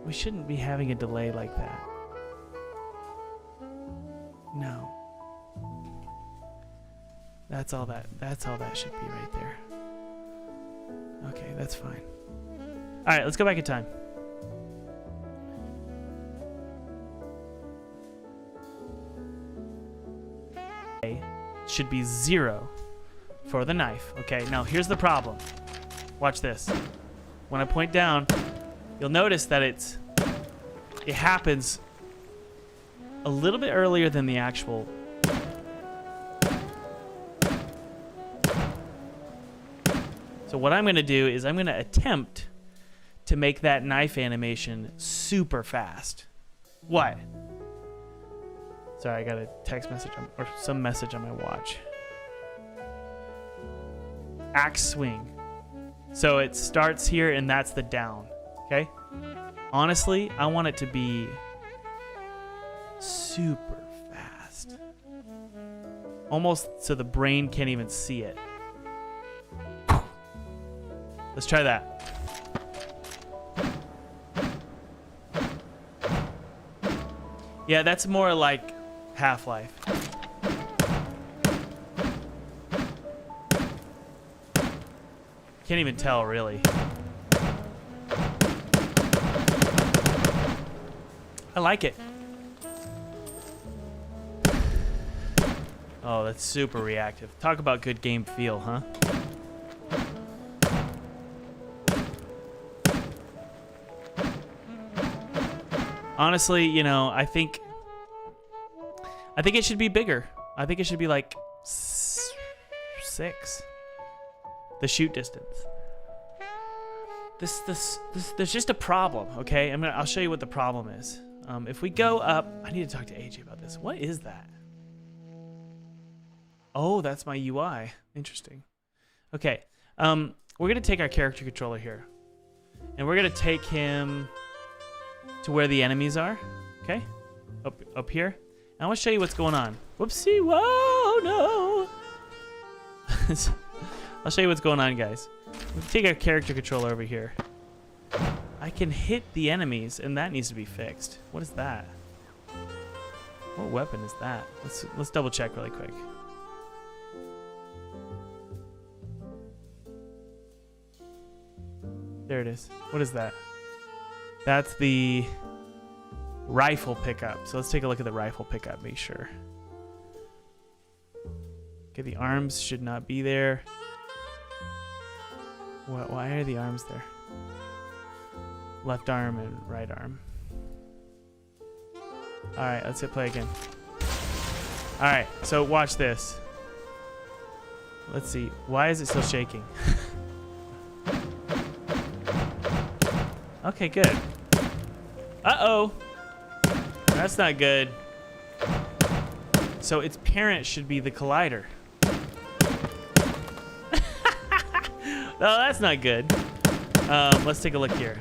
We shouldn't be having a delay like that. No. That's all that should be right there. Okay, that's fine. All right, let's go back in time. Should be 0 for the knife. Okay, now here's the problem. Watch this. When I point down, you'll notice that it happens a little bit earlier than the actual. So what I'm going to do is I'm going to attempt to make that knife animation super fast. What? Sorry, I got a text message or some message on my watch. Axe swing. So it starts here and that's the down. Okay? Honestly, I want it to be super fast. Almost so the brain can't even see it. Let's try that. Yeah, that's more like Half-Life. Can't even tell, really. I like it. Oh, that's super reactive. Talk about good game feel, huh? Honestly, you know, I think it should be bigger. I think it should be like 6. The shoot distance. There's just a problem, okay? I'll show you what the problem is. If we go up, I need to talk to AJ about this. What is that? Oh, that's my UI. Interesting. Okay. We're gonna take our character controller here, and we're gonna take him to where the enemies are. Okay, up here. And I want to show you what's going on. Whoopsie! Whoa, no! I'll show you what's going on, guys. We take our character controller over here. I can hit the enemies, and that needs to be fixed. What is that? What weapon is that? Let's double check really quick. There it is. What is that? That's the rifle pickup. So let's take a look at the rifle pickup, make sure. Okay, the arms should not be there. Why are the arms there? Left arm and right arm. Alright, let's hit play again. Alright, so watch this. Let's see. Why is it still shaking? Okay, good. Uh-oh. That's not good. So its parent should be the collider. No, that's not good. Let's take a look here.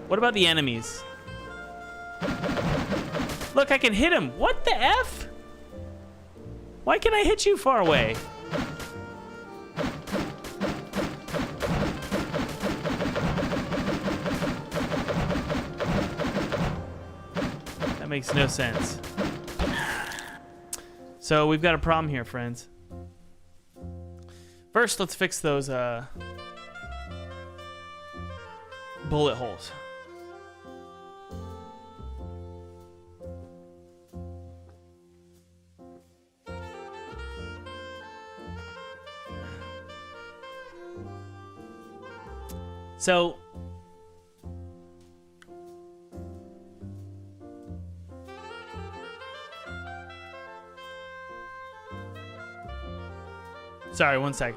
What about the enemies? Look, I can hit him. What the F? Why can I hit you far away? That makes no sense. So we've got a problem here, friends. First, let's fix those bullet holes. So sorry, one sec.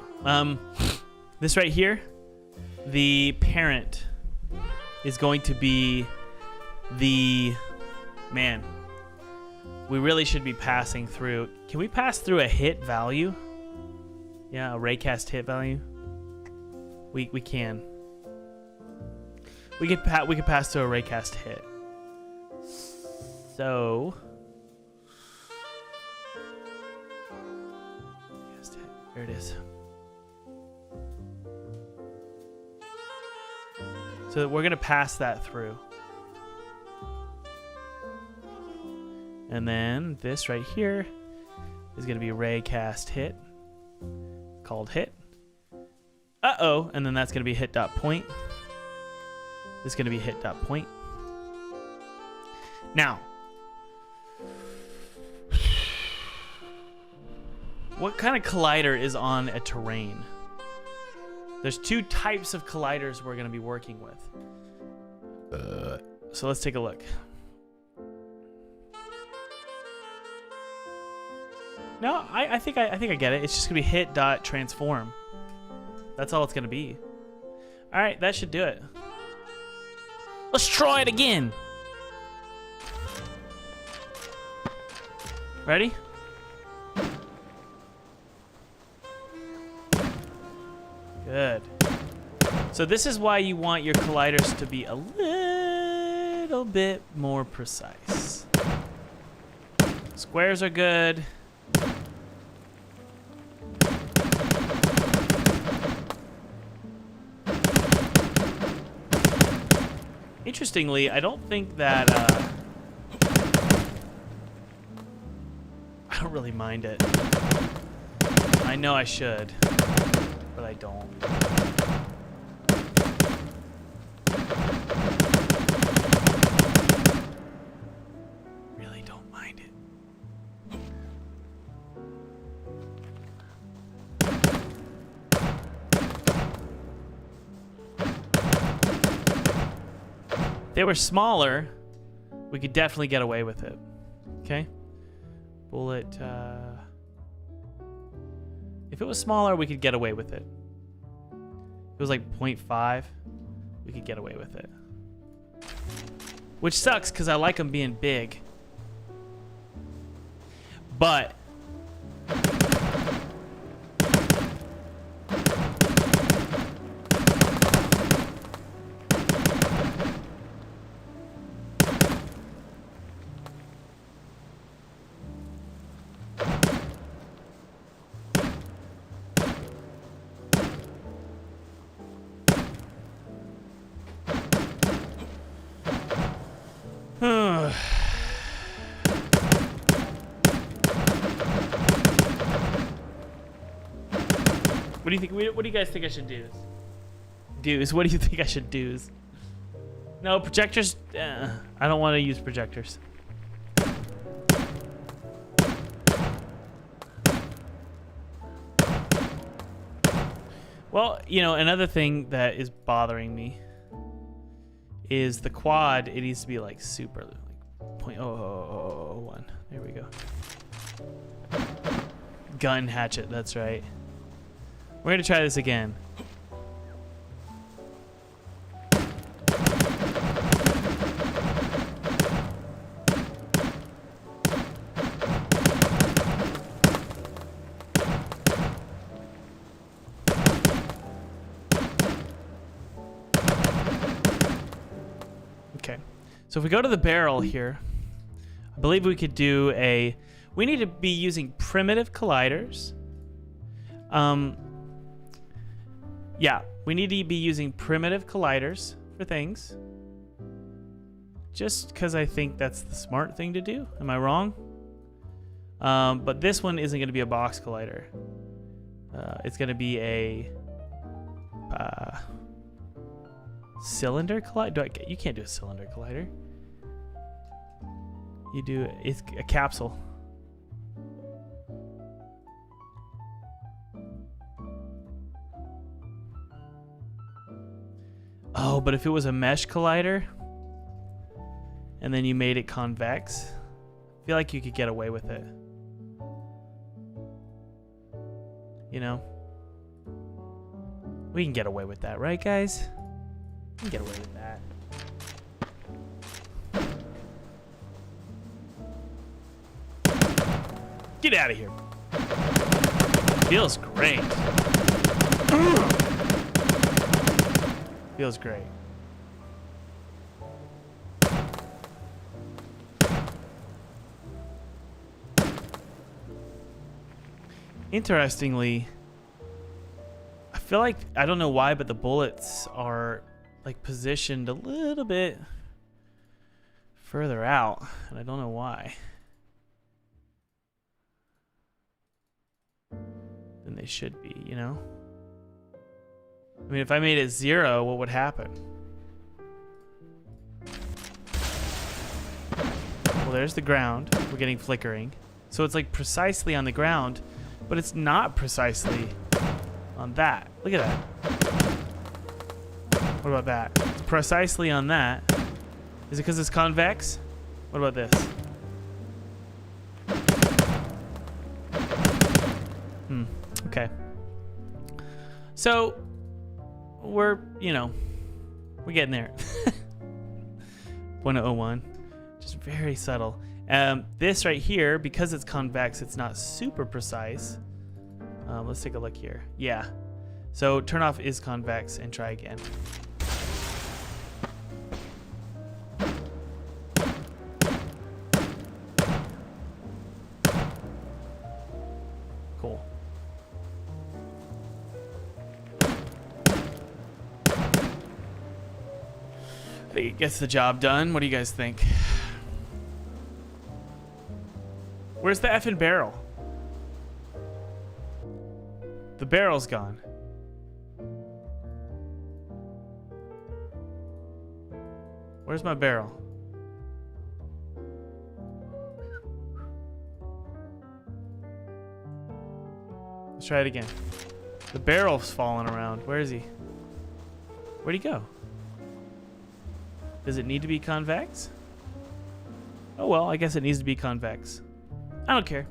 This right here, the parent is going to be the man. We really should be passing through. Can we pass through a hit value? Yeah, a raycast hit value. We can. We could pass through a raycast hit. So there it is. So we're gonna pass that through. And then this right here is gonna be raycast hit, called hit. Uh-oh, and then that's gonna be hit dot point. This is gonna be hit dot point. Now, what kind of collider is on a terrain? There's two types of colliders we're gonna be working with. So let's take a look. No, I think I get it. It's just gonna be hit dot transform. That's all it's gonna be. All right, that should do it. Let's try it again. Ready? Good. So this is why you want your colliders to be a little bit more precise. Squares are good. Interestingly, I don't think that I don't really mind it. I know I should, but I don't. Really don't mind it. If they were smaller, we could definitely get away with it. Okay? Bullet, if it was smaller, we could get away with it. If it was like 0.5, we could get away with it. Which sucks, because I like them being big. But what do you think? What do you guys think I should do? What do you think I should do? No, projectors. I don't want to use projectors. Well, you know, another thing that is bothering me is the quad. It needs to be like super, like 0.001. There we go. Gun hatchet. That's right. We're gonna try this again. Okay, so if we go to the barrel here, I believe we could do a. We need to be using primitive colliders. Yeah, we need to be using primitive colliders for things. Just because I think that's the smart thing to do. Am I wrong? But this one isn't going to be a box collider. It's going to be a cylinder collider. You can't do a cylinder collider. You do it's a capsule. Oh, but if it was a mesh collider and then you made it convex, I feel like you could get away with it. You know? We can get away with that, right, guys? We can get away with that. Get out of here. Feels great. Feels great. Interestingly, I feel like, I don't know why, but the bullets are like positioned a little bit further out, and I don't know why. Than they should be, you know? I mean, if I made it 0, what would happen? Well, there's the ground. We're getting flickering. So it's like precisely on the ground, but it's not precisely on that. Look at that. What about that? It's precisely on that. Is it because it's convex? What about this? Okay. So we're getting there. 0.01, just very subtle. This right here, because it's convex, it's not super precise. Let's take a look here. Yeah. So turn off is convex and try again. Cool. I think it gets the job done. What do you guys think? Where's the effing barrel? The barrel's gone. Where's my barrel? Let's try it again. The barrel's falling around. Where is he? Where'd he go? Does it need to be convex? Oh well, I guess it needs to be convex. I don't care.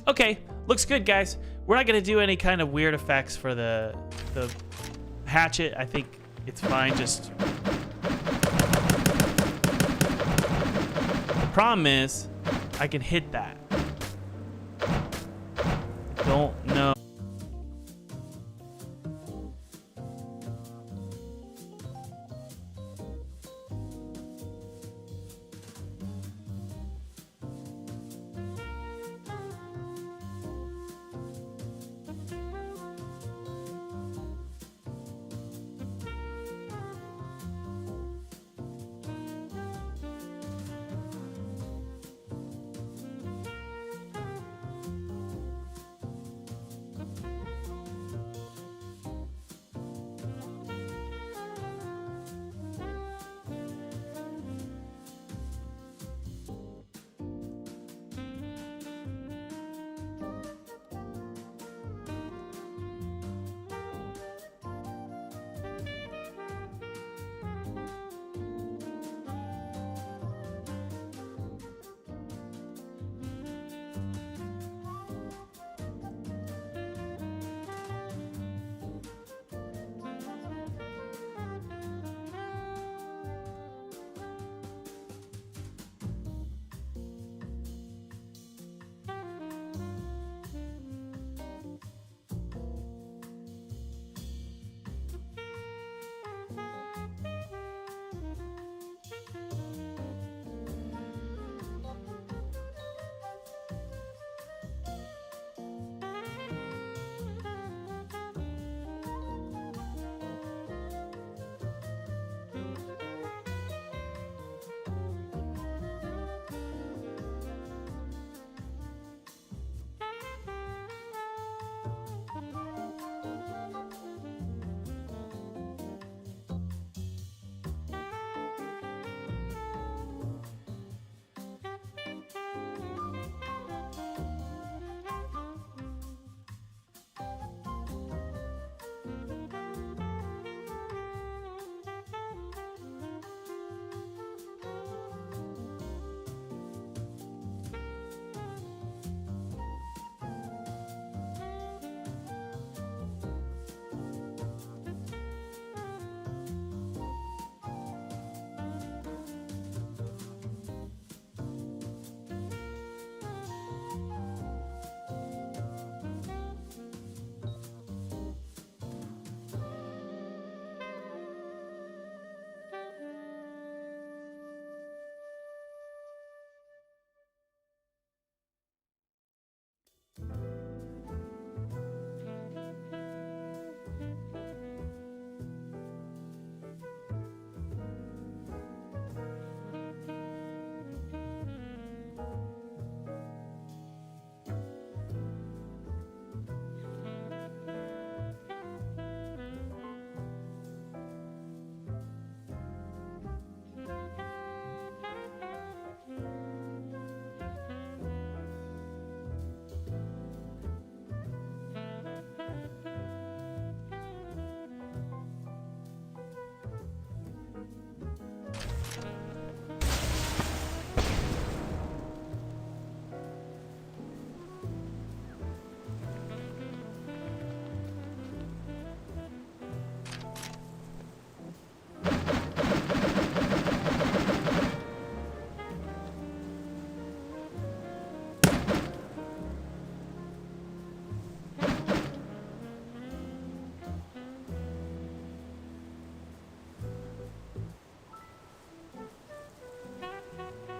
Okay, looks good, guys. We're not gonna do any kind of weird effects for the hatchet. I think it's fine. Just the problem is I can hit that. Don't know.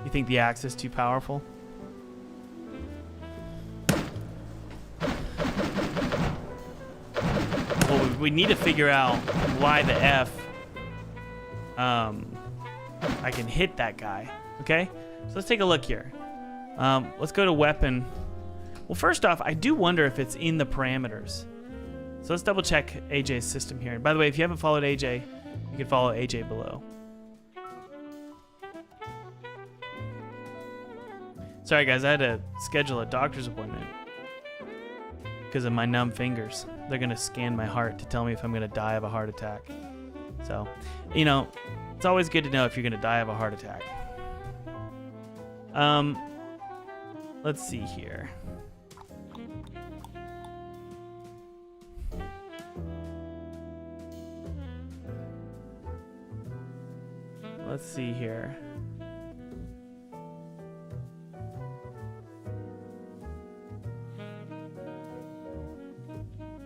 You think the axe is too powerful? Well, we need to figure out why the F I can hit that guy. Okay, so let's take a look here. Let's go to weapon. Well, first off, I do wonder if it's in the parameters. So let's double check AJ's system here. And by the way, if you haven't followed AJ, you can follow AJ below. Sorry guys, I had to schedule a doctor's appointment because of my numb fingers. They're gonna scan my heart to tell me if I'm gonna die of a heart attack. So, you know, it's always good to know if you're gonna die of a heart attack. Let's see here. Let's see here.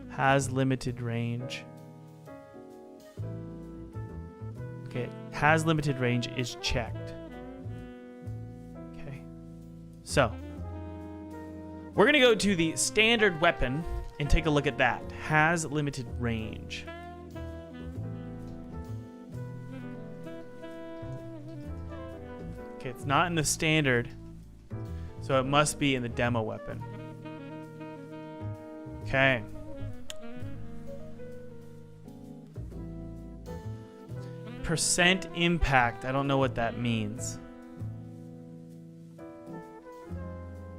Has limited range. Okay, has limited range is checked. Okay. So, we're gonna go to the standard weapon and take a look at that. Has limited range. Okay, it's not in the standard, so it must be in the demo weapon. Okay. Percent impact. I don't know what that means.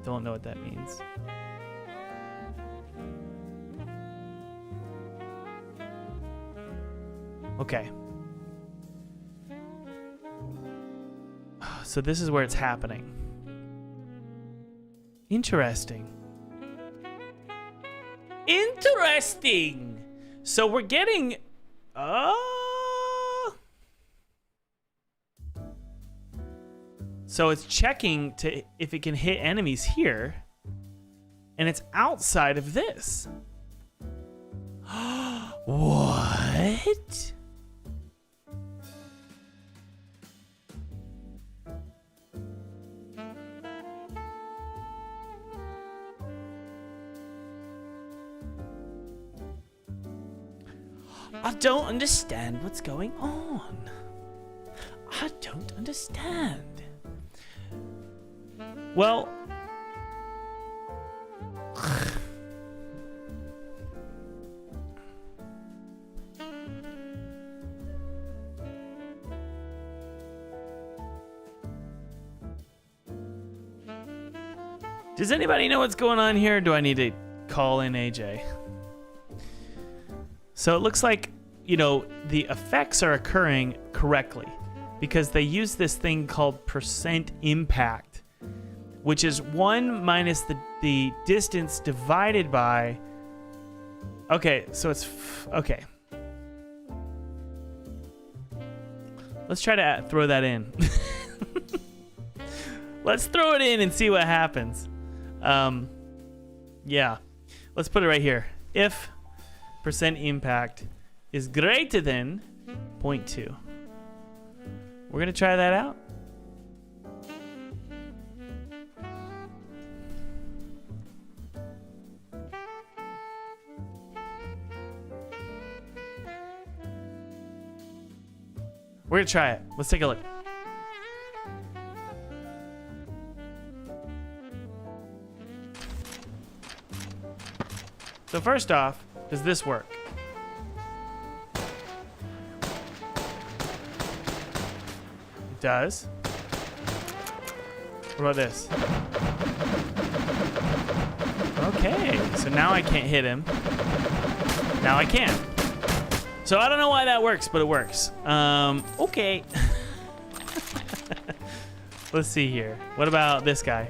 Don't know what that means. Okay. So this is where it's happening. Interesting. Interesting. So we're getting so it's checking to if it can hit enemies here, and it's outside of this. What? I don't understand what's going on. I don't understand. Well, does anybody know what's going on here? Or do I need to call in AJ? So it looks like, you know, the effects are occurring correctly because they use this thing called percent impact, which is 1 minus the distance divided by... Okay, so it's... Okay. Let's try to throw that in. Let's throw it in and see what happens. Yeah. Let's put it right here. If percent impact is greater than 0.2. We're going to try that out. We're going to try it. Let's take a look. So first off, does this work? It does. What about this? Okay, so now I can't hit him. Now I can. So I don't know why that works, but it works. Okay. Let's see here. What about this guy?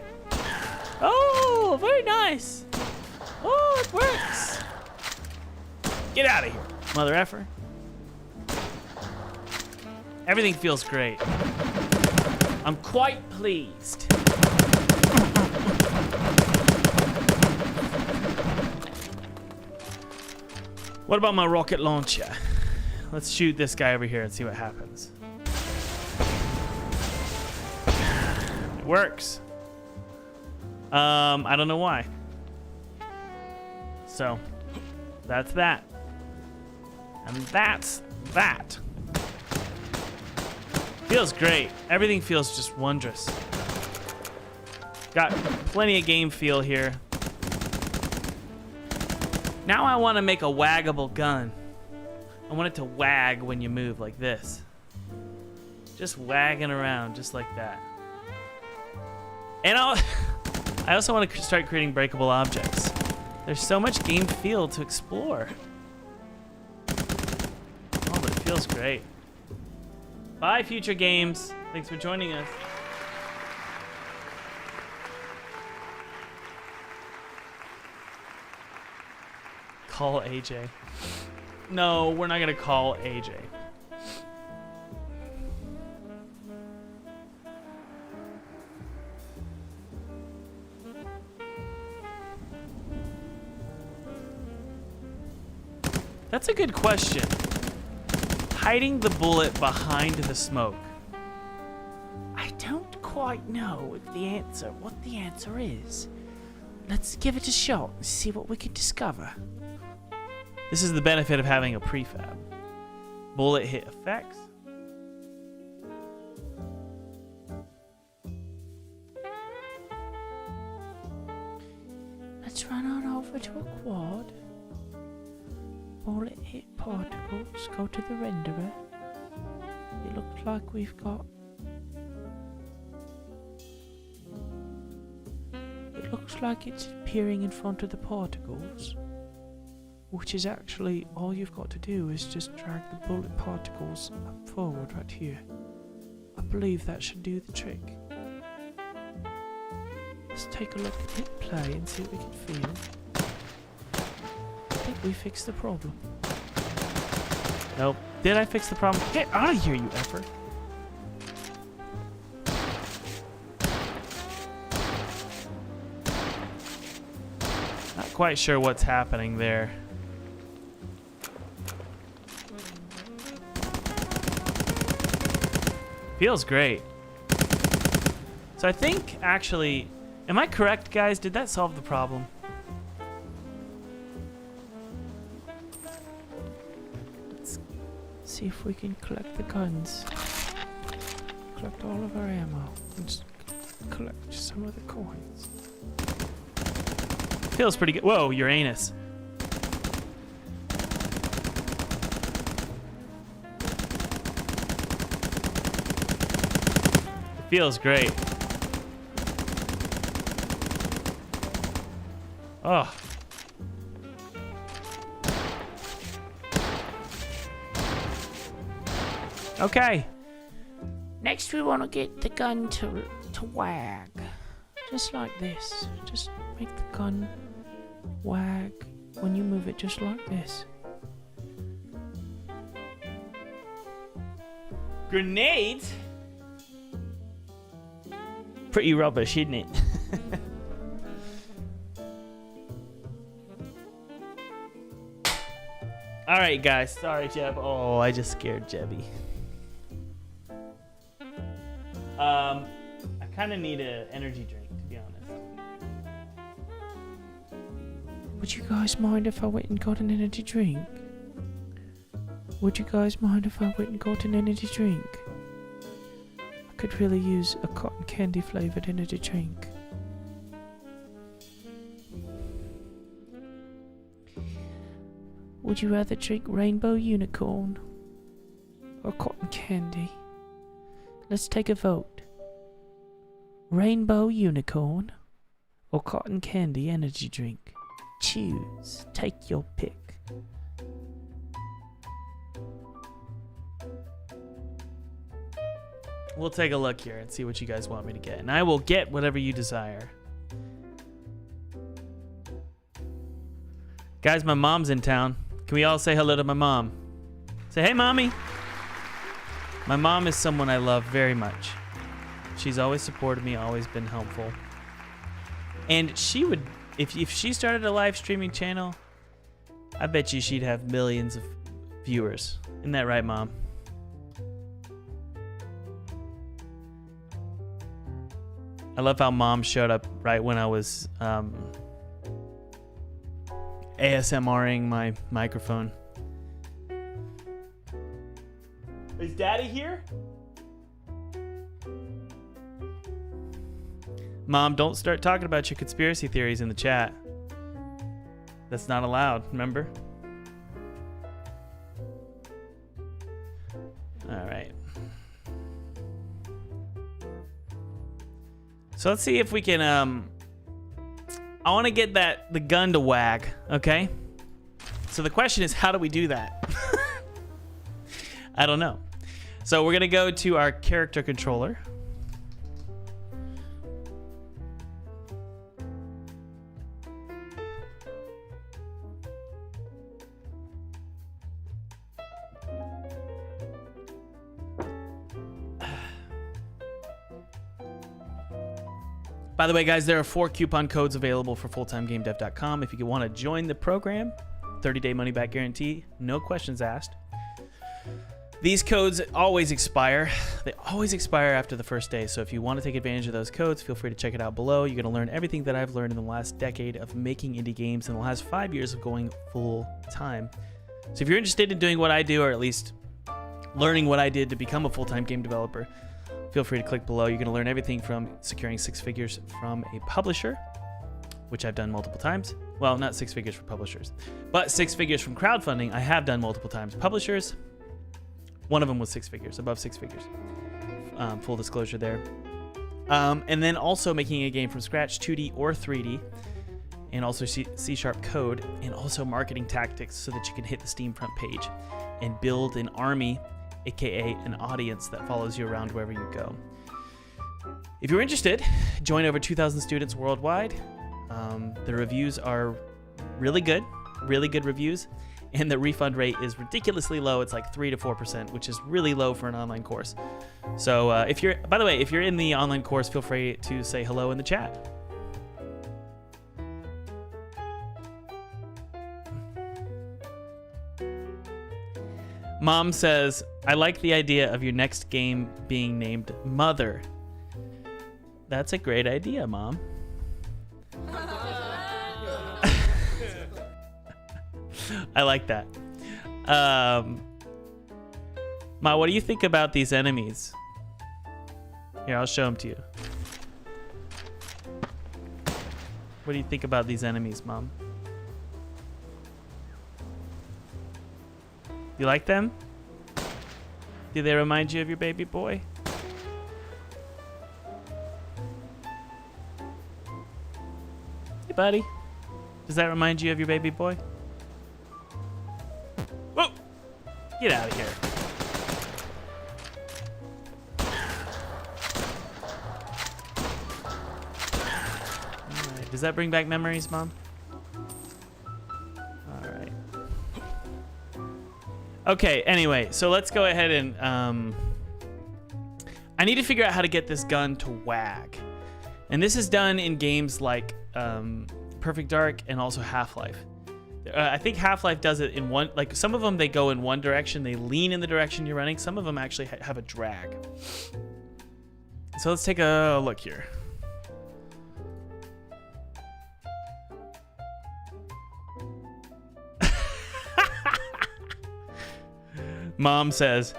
Oh, very nice. Oh, it works. Get out of here, mother effer. Everything feels great. I'm quite pleased. What about my rocket launcher? Let's shoot this guy over here and see what happens. It works. I don't know why. So, that's that. And that's that. Feels great. Everything feels just wondrous. Got plenty of game feel here. Now I want to make a waggable gun. I want it to wag when you move like this. Just wagging around just like that. And I also want to start creating breakable objects. There's so much game feel to explore. Oh, but it feels great. Bye, future games. Thanks for joining us. Call AJ. No, we're not gonna call AJ. That's a good question. Hiding the bullet behind the smoke. I don't quite know what the answer is. Let's give it a shot and see what we can discover. This is the benefit of having a prefab. Bullet hit effects. Let's run on over to a quad. Bullet hit particles. Go to the renderer. It looks like we've got... It looks like it's appearing in front of the particles. Which is actually, all you've got to do is just drag the bullet particles up forward right here. I believe that should do the trick. Let's take a look at hit play and see what we can feel. I think we fixed the problem. Nope. Did I fix the problem? Get out of here, you effer. Not quite sure what's happening there. Feels great. So I think, actually, am I correct, guys? Did that solve the problem? Let's see if we can collect the guns. Collect all of our ammo. And just collect some of the coins. Feels pretty good. Whoa, Uranus. Feels great. Oh. Okay. Next we want to get the gun to wag. Just like this. Just make the gun wag when you move it, just like this. Grenades? Pretty rubbish, isn't it? Alright, guys. Sorry, Jeb. Oh, I just scared Jebby. I kind of need an energy drink, to be honest. Would you guys mind if I went and got an energy drink? Would you guys mind if I went and got an energy drink? I could really use a cotton candy flavored energy drink. Would you rather drink Rainbow Unicorn or cotton candy? Let's take a vote. Rainbow Unicorn or cotton candy energy drink? Choose. Take your pick. We'll take a look here and see what you guys want me to get. And I will get whatever you desire. Guys, my mom's in town. Can we all say hello to my mom? Say, hey, Mommy. My mom is someone I love very much. She's always supported me, always been helpful. And she would, if she started a live streaming channel, I bet you she'd have millions of viewers. Isn't that right, Mom? I love how Mom showed up right when I was ASMRing my microphone. Is Daddy here? Mom, don't start talking about your conspiracy theories in the chat. That's not allowed, remember? All right. So let's see if we can, I want to get the gun to wag, okay? So the question is, how do we do that? I don't know. So we're going to go to our character controller. By the way, guys, there are 4 coupon codes available for fulltimegamedev.com. If you want to join the program, 30-day money-back guarantee, no questions asked. These codes always expire. They always expire after the first day. So if you want to take advantage of those codes, feel free to check it out below. You're going to learn everything that I've learned in the last decade of making indie games and the last 5 years of going full time. So if you're interested in doing what I do, or at least learning what I did to become a full-time game developer, feel free to click below. You're going to learn everything from securing 6 figures from a publisher, which I've done multiple times. Well, not 6 figures for publishers, but 6 figures from crowdfunding I have done multiple times. Publishers, one of them was 6 figures, above 6 figures. Full disclosure there. And then also making a game from scratch, 2D or 3D, and also C# code, and also marketing tactics so that you can hit the Steam front page and build an army, aka an audience that follows you around wherever you go. If you're interested, join over 2,000 students worldwide. The reviews are really good reviews, and the refund rate is ridiculously low. It's like 3 to 4%, which is really low for an online course. So by the way, if you're in the online course, feel free to say hello in the chat. Mom says, I like the idea of your next game being named Mother. That's a great idea, Mom. I like that. Ma, what do you think about these enemies? Here, I'll show them to you. What do you think about these enemies, Mom? You like them? Do they remind you of your baby boy? Hey, buddy. Does that remind you of your baby boy? Whoa! Get out of here. All right. Does that bring back memories, Mom? Okay, anyway, so let's go ahead and I need to figure out how to get this gun to wag. And this is done in games like Perfect Dark and also Half-Life. I think Half-Life does it in one, like some of them they go in one direction, they lean in the direction you're running. Some of them actually have a drag. So let's take a look here. Mom says,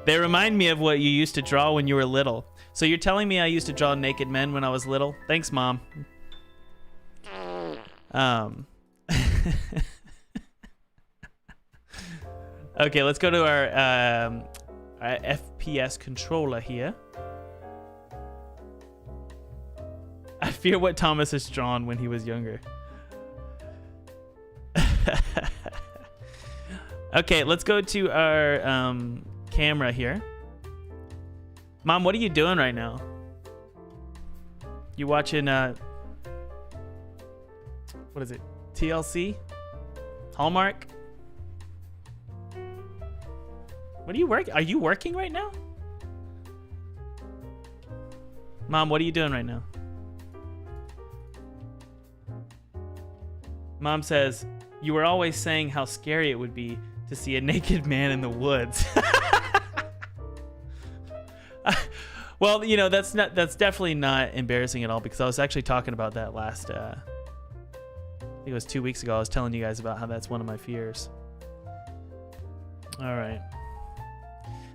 they remind me of what you used to draw when you were little. So you're telling me I used to draw naked men when I was little? Thanks, Mom. Okay, let's go to our FPS controller here. I fear what Thomas has drawn when he was younger. Okay, let's go to our camera here. Mom, what are you doing right now? You watching, what is it? TLC? Hallmark? What are you working? Are you working right now? Mom, what are you doing right now? Mom says, you were always saying how scary it would be to see a naked man in the woods. Well, you know, that's definitely not embarrassing at all, because I was actually talking about that last, I think it was 2 weeks ago. I was telling you guys about how that's one of my fears. All right.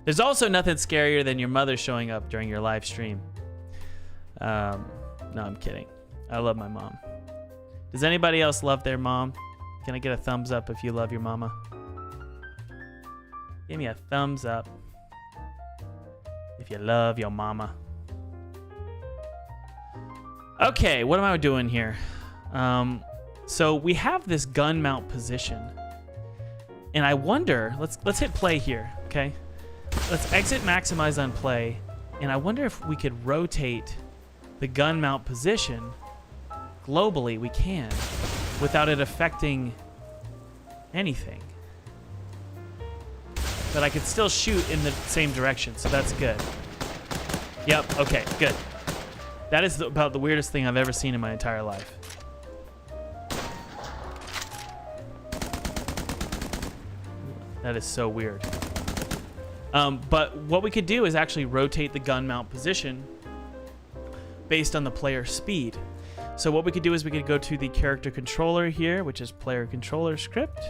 There's also nothing scarier than your mother showing up during your live stream. No, I'm kidding. I love my mom. Does anybody else love their mom? Can I get a thumbs up if you love your mama? Give me a thumbs up if you love your mama. Okay, what am I doing here? So we have this gun mount position, and I wonder, let's hit play here, okay? Let's exit maximize on play, and I wonder if we could rotate the gun mount position globally. We can, without it affecting anything. But I could still shoot in the same direction, so that's good. Yep, okay, good. That is about the weirdest thing I've ever seen in my entire life. That is so weird. But what we could do is actually rotate the gun mount position based on the player speed. So what we could do is we could go to the character controller here, which is player controller script.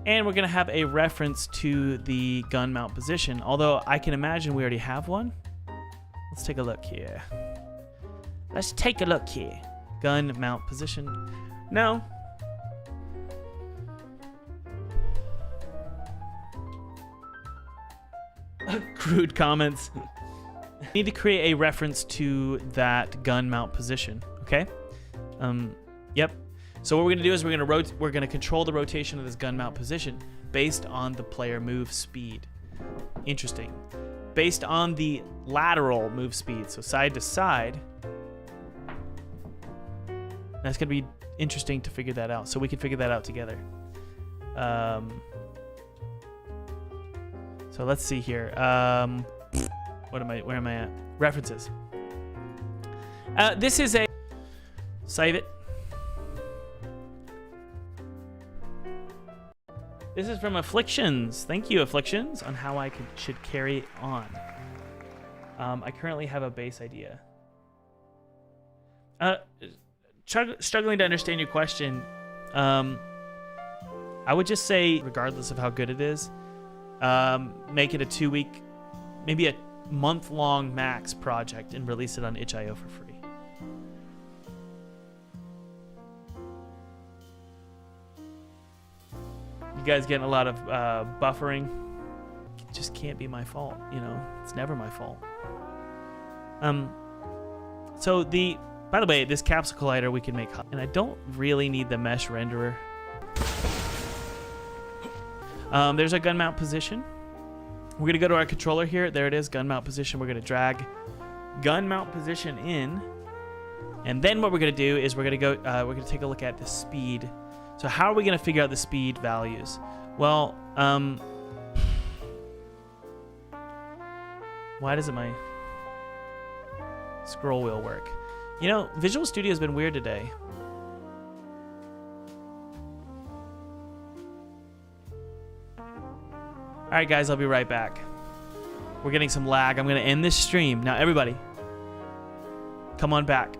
And we're going to have a reference to the gun mount position. Although I can imagine we already have one. Let's take a look here. Let's take a look here. Gun mount position. No. Crude comments. Need to create a reference to that gun mount position. Okay. Yep. So what we're gonna do is we're gonna control the rotation of this gun mount position based on the player move speed. Interesting. Based on the lateral move speed, so side to side. That's gonna be interesting to figure that out. So we can figure that out together. So let's see here. Where am I at? References. This is a... Save it. This is from Afflictions. Thank you, Afflictions, on how I should carry on. I currently have a base idea. Struggling to understand your question. I would just say, regardless of how good it is, make it a 2-week, maybe a month-long max project and release it on itch.io for free. You guys getting a lot of buffering. It just can't be my fault, you know. It's never my fault. So by the way, this capsule collider we can make, and I don't really need the mesh renderer. There's our gun mount position. We're gonna go to our controller here. There it is, gun mount position. We're gonna drag gun mount position in, and then what we're gonna do is we're gonna take a look at the speed. So how are we gonna figure out the speed values? Well, why doesn't my scroll wheel work? You know, Visual Studio has been weird today. All right, guys, I'll be right back. We're getting some lag. I'm gonna end this stream. Now, everybody, come on back.